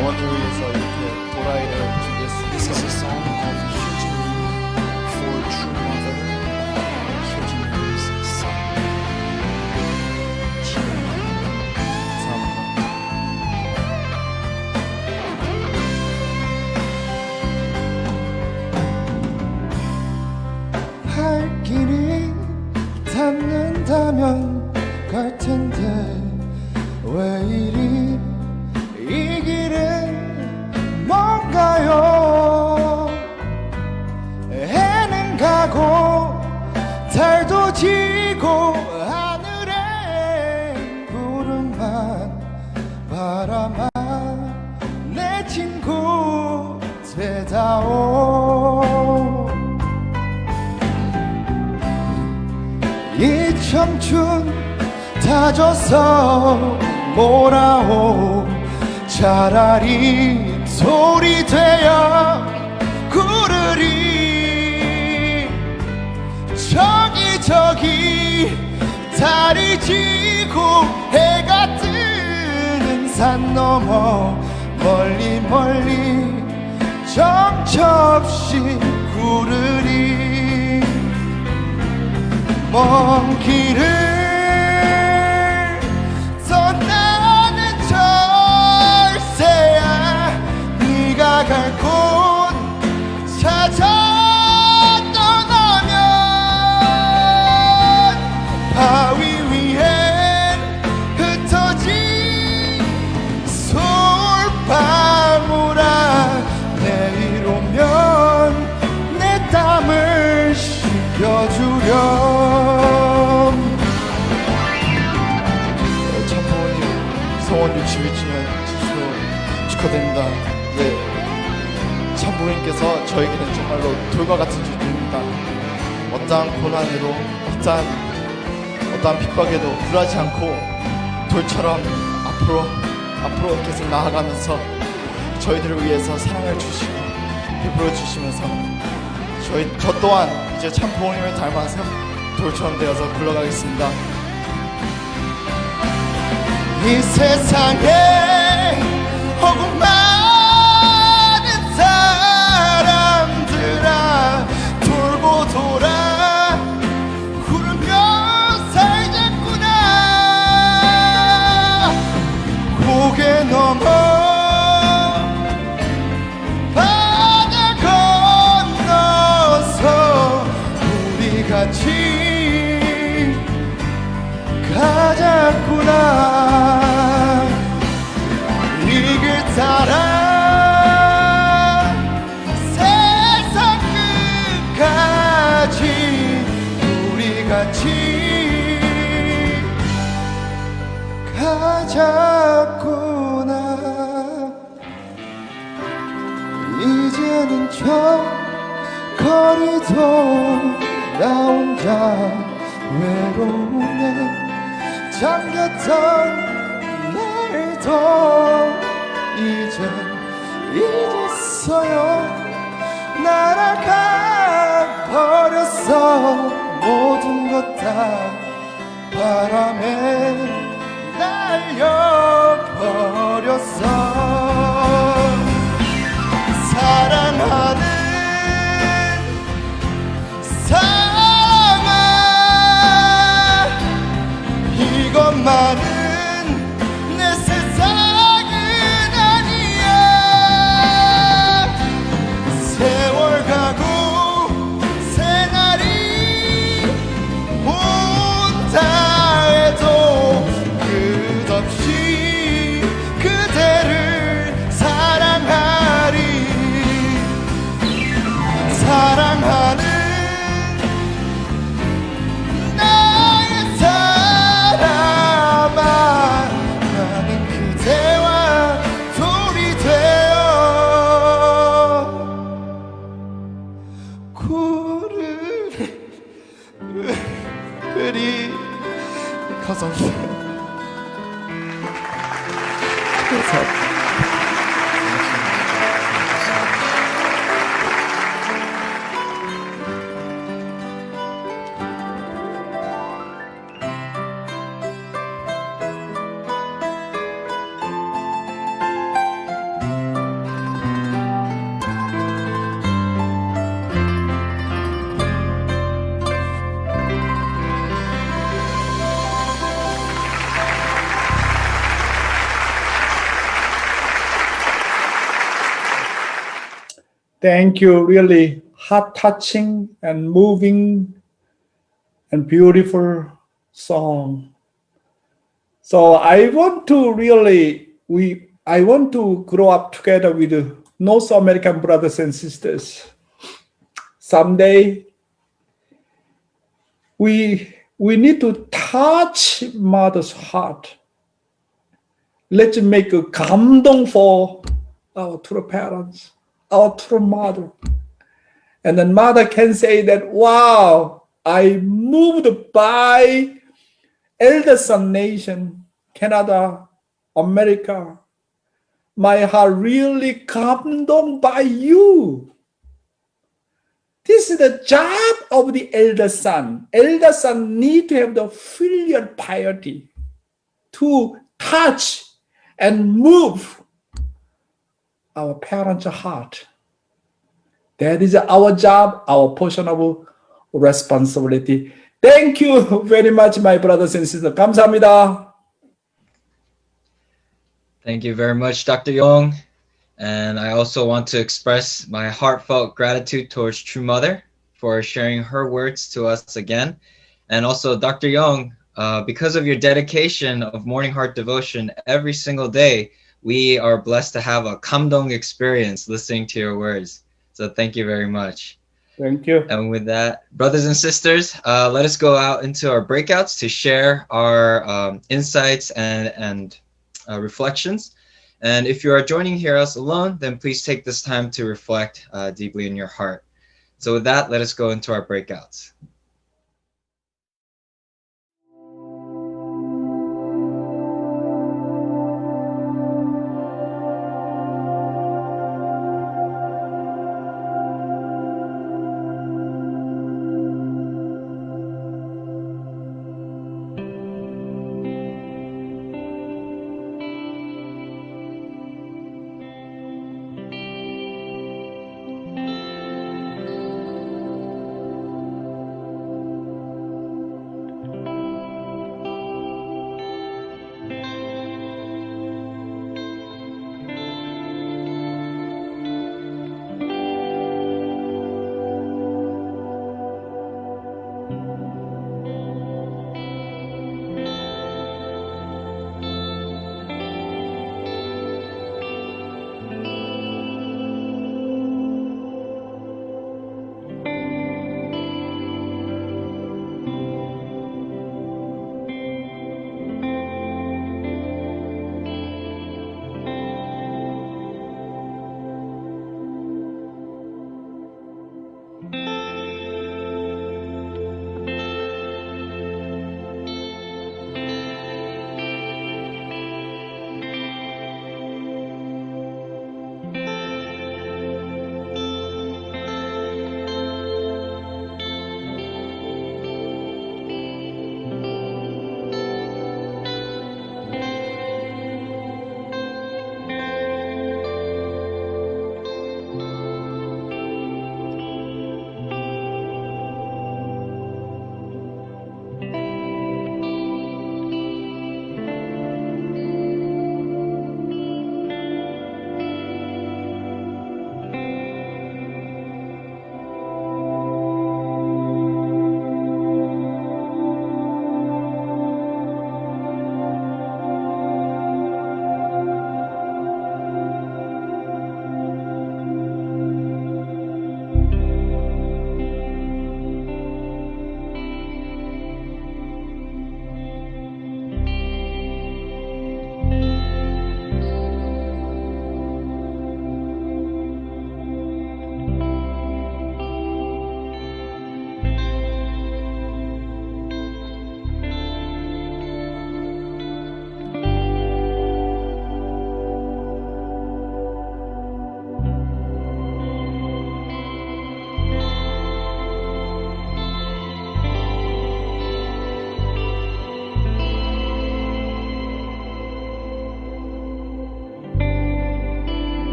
어머니를 위해서 이렇게 도라이를 준비했습니다. This is a song of Hyojin for True Mother. Hyojin's son. 할 길이 닿는다면 갈 텐데 왜 이리 이 길은 뭔가요? 해는 가고 달도 지고 하늘에 구름만 바람아 내 친구 되다오. 이 청춘 다져서 몰아오. 차라리 소리 되어 구르리. 저기 달이 지고 해가 뜨는 산 너머 멀리 정처 없이 구르리. 먼 길을 떠나는 절세야. 네가 갈 곳 찾아 떠나면 바위 위엔 흩어진 솔방울아. 내일 오면 내 땀을 씻겨주렴. 참부모님 성원 62주년 지수 축하드립니다. 네, 참부모님께서 저에게는 정말로 돌과 같은 주님입니다. 어떠한 고난에도 어떠한 핍박에도 굴하지 않고 돌처럼 앞으로 계속 나아가면서 저희들을 위해서 사랑을 주시고 베풀어 주시면서 저 또한 이제 참 부모님을 닮아서 돌처럼 되어서 굴러가겠습니다. 이 세상에 허구 많은 사람들아 돌고 돌아 구르며 살자꾸나. 하자꾸나 이제는 저 거리도 나 혼자 외로움에 잠겼던 날도 이젠 잊었어요. 날아가 버렸어. 모든 것 다 바람에 날려버렸어. 사랑하는 사랑아 이것만은 내 세상은 아니야. 세월 가고 새날이 온다 해도 끝없이 그대를 사랑하리. 사랑하는 나의 사람아 나는 그대와 둘이 되어 구를 그리 감사합니다. Thank you. Really heart touching and moving and beautiful song. So I want to I want to grow up together with North American brothers and sisters. Someday we need to touch mother's heart. Let's make a 감동 for our true parents, our true mother. And then mother can say that, wow, I moved by elder son nation, Canada, America. My heart really 감동 by you. This is the job of the elder son. Elder son need to have the filial piety to touch and move our parents' heart. That is our job, our portion of responsibility. Thank you very much, my brothers and sisters. 감사합니다. Thank you very much, Dr. Yong. And I also want to express my heartfelt gratitude towards True Mother for sharing her words to us again. And also Dr. Yong, because of your dedication of Morning Heart Devotion every single day, we are blessed to have a 감동 experience listening to your words. So thank you very much. Thank you. And with that, brothers and sisters, let us go out into our breakouts to share our insights and reflections. And if you are joining here us alone, then please take this time to reflect deeply in your heart. So with that, let us go into our breakouts.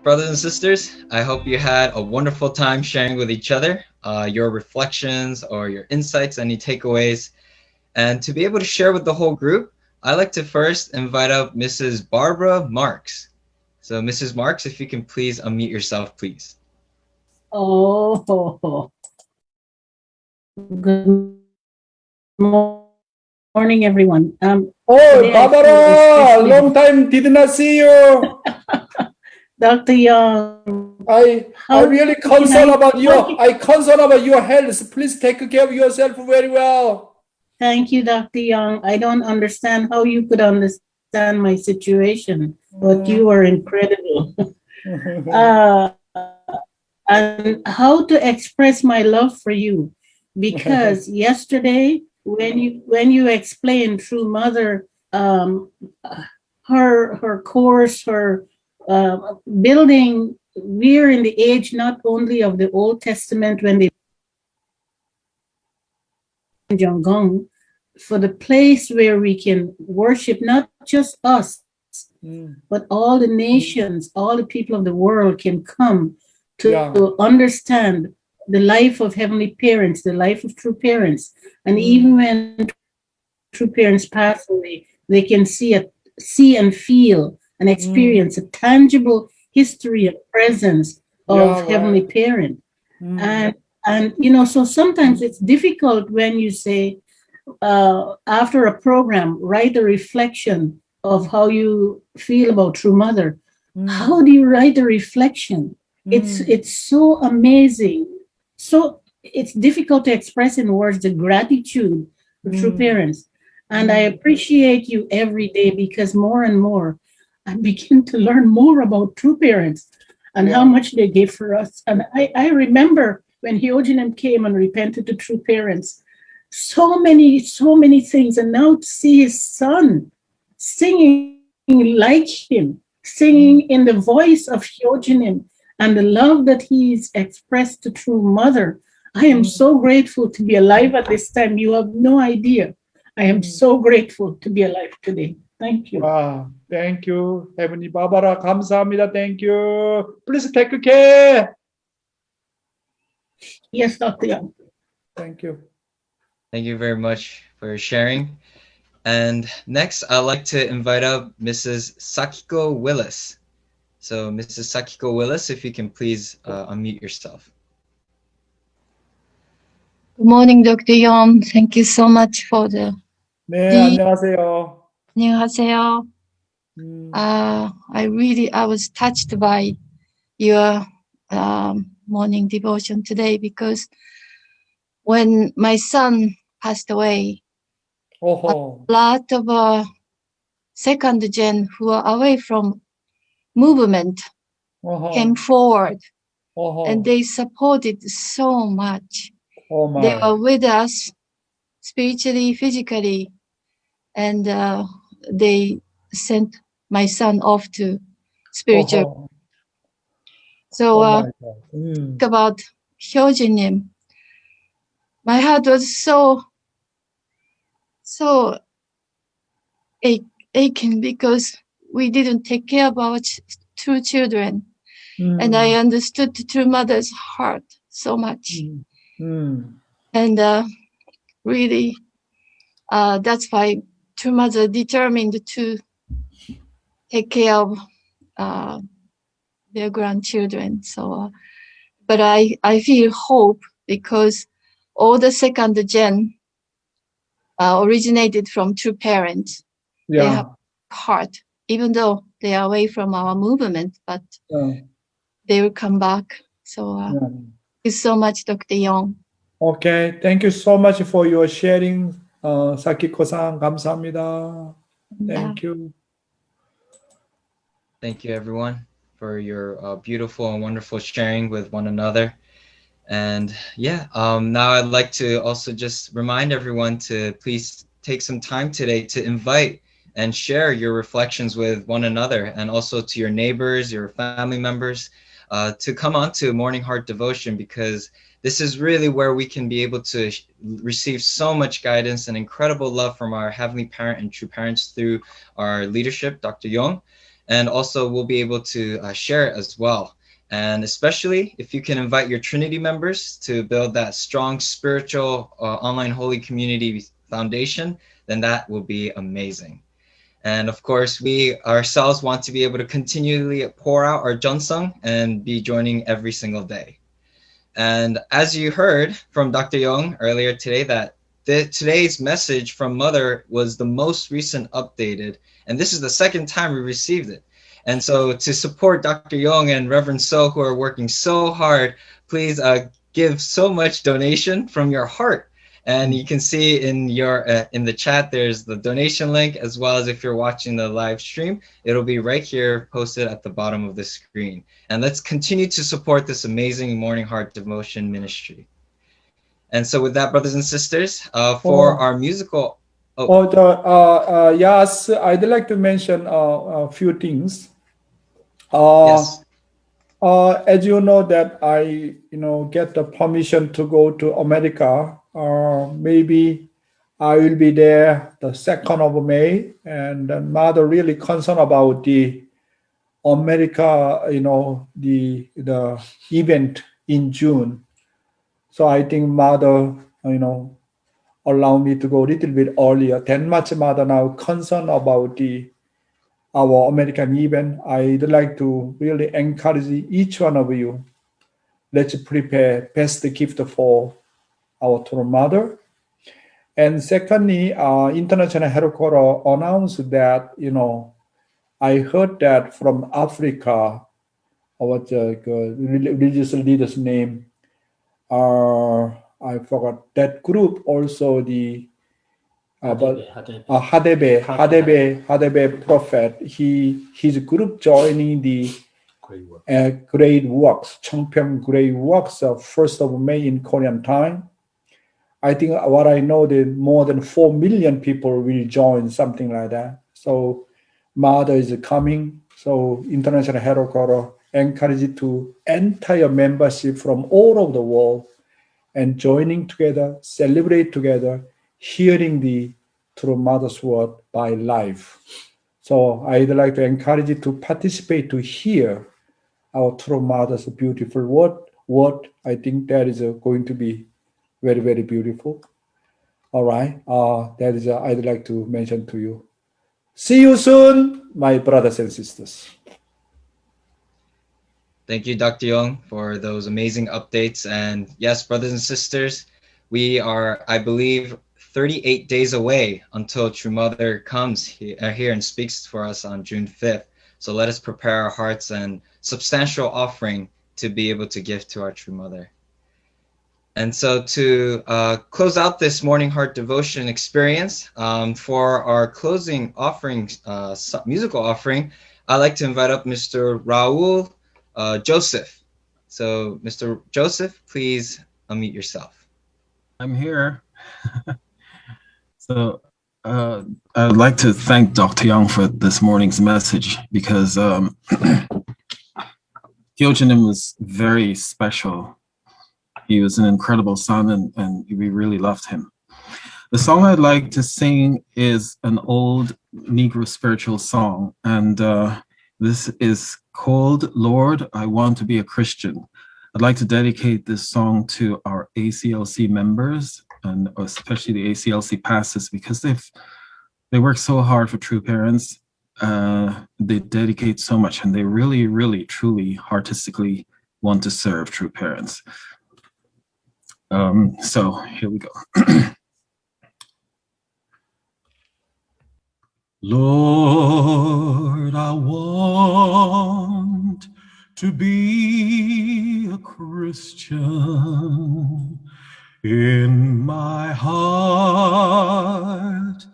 brothers and sisters, I hope you had a wonderful time sharing with each other your reflections or your insights, any takeaways. And to be able to share with the whole group, I'd like to first invite up Mrs. Barbara Marks. So Mrs. Marks, if you can please unmute yourself, please. Oh, good morning, everyone. Oh, Barbara, long time did not see you. Dr. Young, I really concerned about your health. Please take care of yourself very well. thank you, Dr. Young. I don't understand how you could understand my situation, but you are incredible. And how to express my love for you, because yesterday when you explained True Mother, her course, her building, we're in the age not only of the Old Testament when they Jongong, for the place where we can worship not just us, but all the nations, all the people of the world can come to understand the life of heavenly parents, the life of true parents. And even when true parents pass away, they can see and feel and experience a tangible history and presence of heavenly parent. And you know, so sometimes it's difficult when you say, after a program, write a reflection of how you feel about True Mother. How do you write a reflection? It's so amazing. So it's difficult to express in words the gratitude for true parents. And I appreciate you every day, because more and more I begin to learn more about true parents and how much they gave for us. And I remember when Hyojinim came and repented to true parents, so many things. And now to see his son singing like him, singing in the voice of Hyojinim, and the love that he's expressed to True Mother. I am so grateful to be alive at this time. You have no idea. I am so grateful to be alive today. Thank you. Wow, thank you, Heavenly Barbara. 감사합니다. Thank you. Please take care. Yes, Dr. Young. Thank you. Thank you very much for sharing. And next, I'd like to invite up Mrs. Sakiko Willis. So Mrs. Sakiko Willis, if you can please unmute yourself. Good morning, Dr. Young. Thank you so much for the. 네, 안녕하세요. 안녕하세요. I was touched by your morning devotion today, because when my son passed away, a lot of second gen who are away from movement came forward, and they supported so much. They were with us spiritually, physically, and they sent my son off to spiritual. So think about Hyojinim. My heart was so aching, because we didn't take care of our two children. And I understood the True Mother's heart so much. And really, that's why True Mother determined to take care of their grandchildren. So, but I feel hope, because all the second gen originated from true parents. They have heart, even though they are away from our movement, but they will come back. So thank you so much, Dr. Young. Okay, thank you so much for your sharing, Sakiko-san. 감사합니다. Thank you. Thank you, everyone, for your beautiful and wonderful sharing with one another. And yeah, now I'd like to also just remind everyone to please take some time today to invite and share your reflections with one another, and also to your neighbors, your family members, to come on to Morning Heart Devotion, because this is really where we can be able to receive so much guidance and incredible love from our Heavenly Parent and True Parents through our leadership, Dr. Young. and also we'll be able to share it as well. And especially if you can invite your Trinity members to build that strong spiritual online holy community foundation, then that will be amazing. And of course, we ourselves want to be able to continually pour out our Jeonsung and be joining every single day. And as you heard from Dr. Young earlier today, that today's message from Mother was the most recent updated, and this is the second time we received it. And so to support Dr. Young and Reverend So, who are working so hard, please give so much donation from your heart. And you can see in your in the chat, there's the donation link, as well as if you're watching the live stream, it'll be right here posted at the bottom of the screen. And let's continue to support this amazing Morning Heart Devotion ministry. And so with that, brothers and sisters, for our musical... Yes, I'd like to mention a few things. Yes. As you know that I, get the permission to go to America. Maybe I will be there the 2nd of May, and Mother really concerned about the America, the event in June. So I think Mother, allow me to go a little bit earlier. Then much Mother now concerned about our American event. I'd like to really encourage each one of you. Let's prepare best gift for our True Mother. And secondly, International Headquarters announced that, I heard that from Africa, what the religious leader's name, I forgot that group also, the Hadebe prophet, his group joining the Great Works, Chongpyeong Great Works, 1st of May in Korean time. I think what I know, that more than 4 million people will join, something like that. So Mother is coming. So International Headquarters encourage to entire membership from all over the world and joining together, celebrate together, hearing the True Mother's word by live. So I'd like to encourage you to participate, to hear our True Mother's beautiful word. I think that is going to be very, very beautiful. All right. That is I'd like to mention to you. See you soon, my brothers and sisters. Thank you, Dr. Young, for those amazing updates. And yes, brothers and sisters, we are, I believe, 38 days away until True Mother comes here and speaks for us on June 5th. So let us prepare our hearts and substantial offering to be able to give to our True Mother. And so to close out this Morning Heart Devotion experience, for our closing offering, musical offering, I'd like to invite up Mr. Raul Joseph. So Mr. Joseph, please unmute yourself. I'm here. So I'd like to thank Dr. Young for this morning's message, because Giljanim was very special. He was an incredible son, and we really loved him. The song I'd like to sing is an old Negro spiritual song, and this is called Lord, I Want to Be a Christian. I'd like to dedicate this song to our ACLC members, and especially the ACLC pastors, because they work so hard for True Parents. They dedicate so much, and they really, really, truly, artistically want to serve True Parents. So here we go. Lord, I want to be a Christian. In my heart,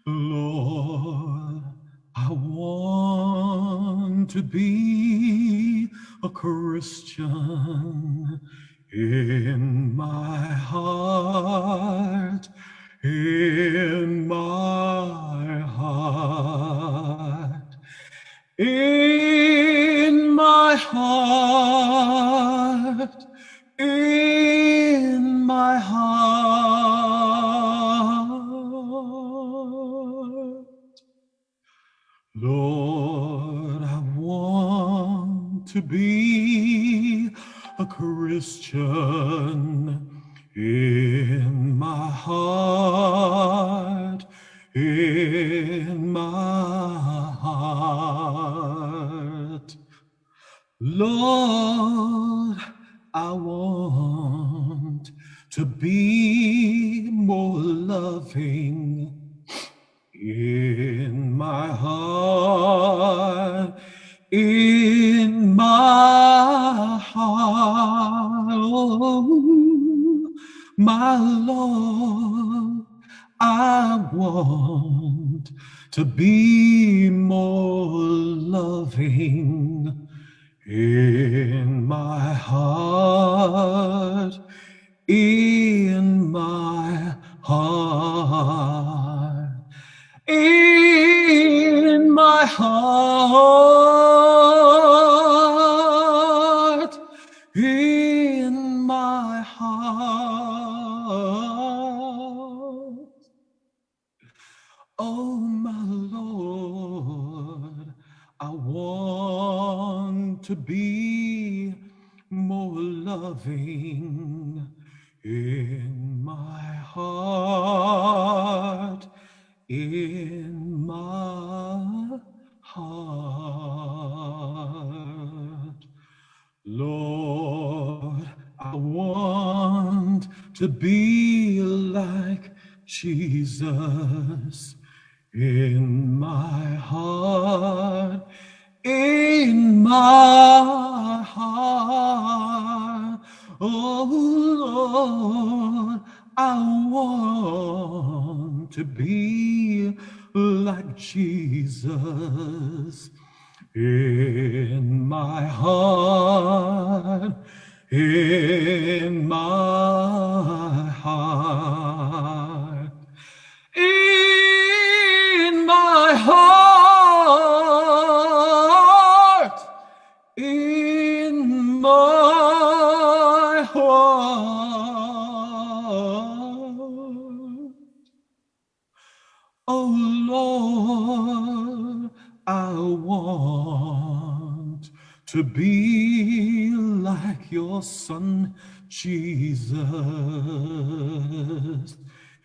Lord, I want to be a Christian. In my heart, in my heart, in my heart, in my heart. Lord, I want to be a Christian in my heart, in my heart. Lord, I want to be more loving in my heart, in my heart. Oh, my Lord, I want to be more loving in my heart, in my heart, in my heart, in my heart. Oh, my Lord, I want to be more loving in my heart, in my heart. Lord, I want to be like Jesus in my heart, in my heart. Oh Lord, I want to be like Jesus in my heart, in my heart, in my heart, in my heart. Oh Lord, I want to be like your Son, Jesus,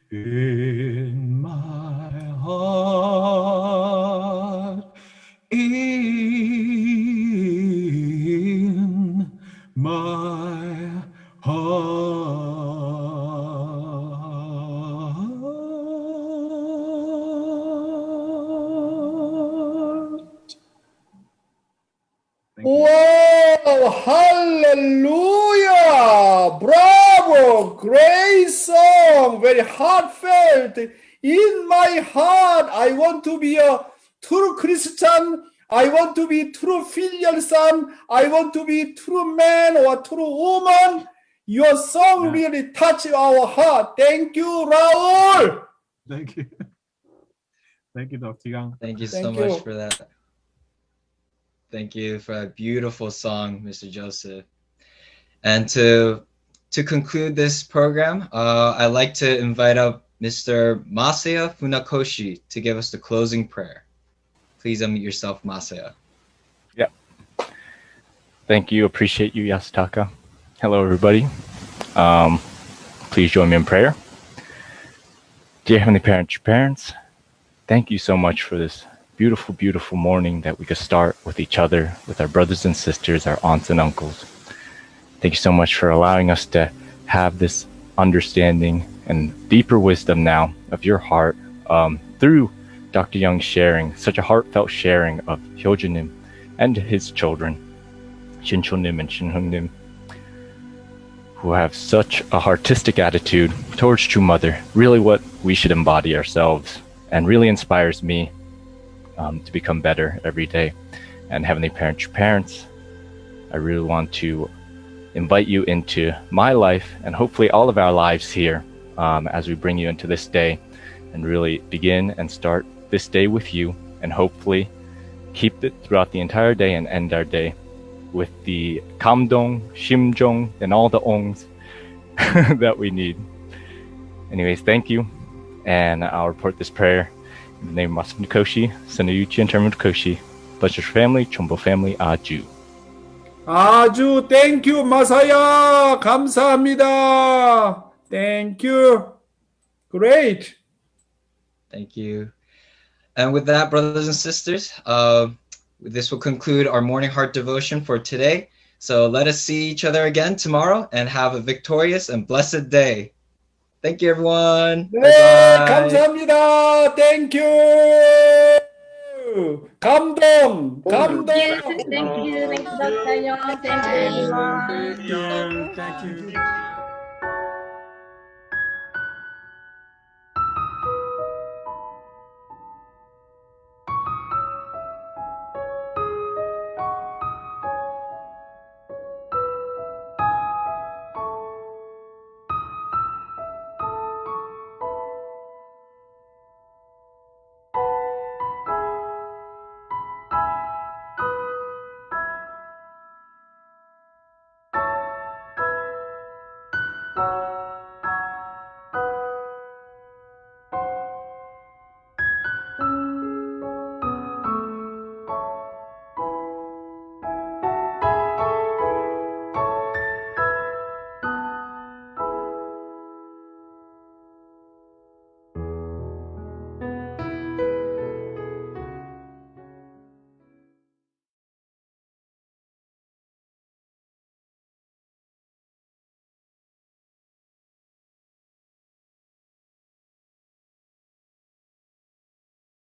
in my heart, in my heart. Wow, hallelujah, bravo, great song, very heartfelt. In my heart, I want to be a true Christian. I want to be true filial son. I want to be true man or true woman. Your song really touched our heart. Thank you, Raul. Thank you. Thank you, Dr. Young. Thank you so much for that. Thank you for a beautiful song, Mr. Joseph. And to conclude this program, I'd like to invite up Mr. Masaya Funakoshi to give us the closing prayer. Please unmute yourself, Masaya. Yeah. Thank you. Appreciate you, Yasutaka. Hello, everybody. Please join me in prayer. Dear Heavenly Parents, thank you so much for this beautiful, beautiful morning that we could start with each other, with our brothers and sisters, our aunts and uncles. Thank you so much for allowing us to have this understanding and deeper wisdom now of your heart through Dr. Young's sharing, such a heartfelt sharing of Hyojunim and his children, Shinchonim and Shinhungnim, who have such a artistic attitude towards True Mother, really what we should embody ourselves, and really inspires me to become better every day. And Heavenly Parents, I really want to invite you into my life and hopefully all of our lives here as we bring you into this day and really begin and start this day with you, and hopefully keep it throughout the entire day and end our day with the kamdong, shimjong, and all the ongs that we need. Anyways, thank you, and I'll report this prayer 네, 맞습니다. Koshi, Sanayuchi, and term Koshi. Bless your family, Chombo family, Aju. 아주 땡큐 마사야 감사합니다. Thank you. Great. Thank you. And with that, brothers and sisters, this will conclude our morning heart devotion for today. So let us see each other again tomorrow and have a victorious and blessed day. Thank you, everyone. 네, Bye-bye. 감사합니다. Thank you. 감동. Thank you, Dr. Young. Thank you, everyone. Thank you.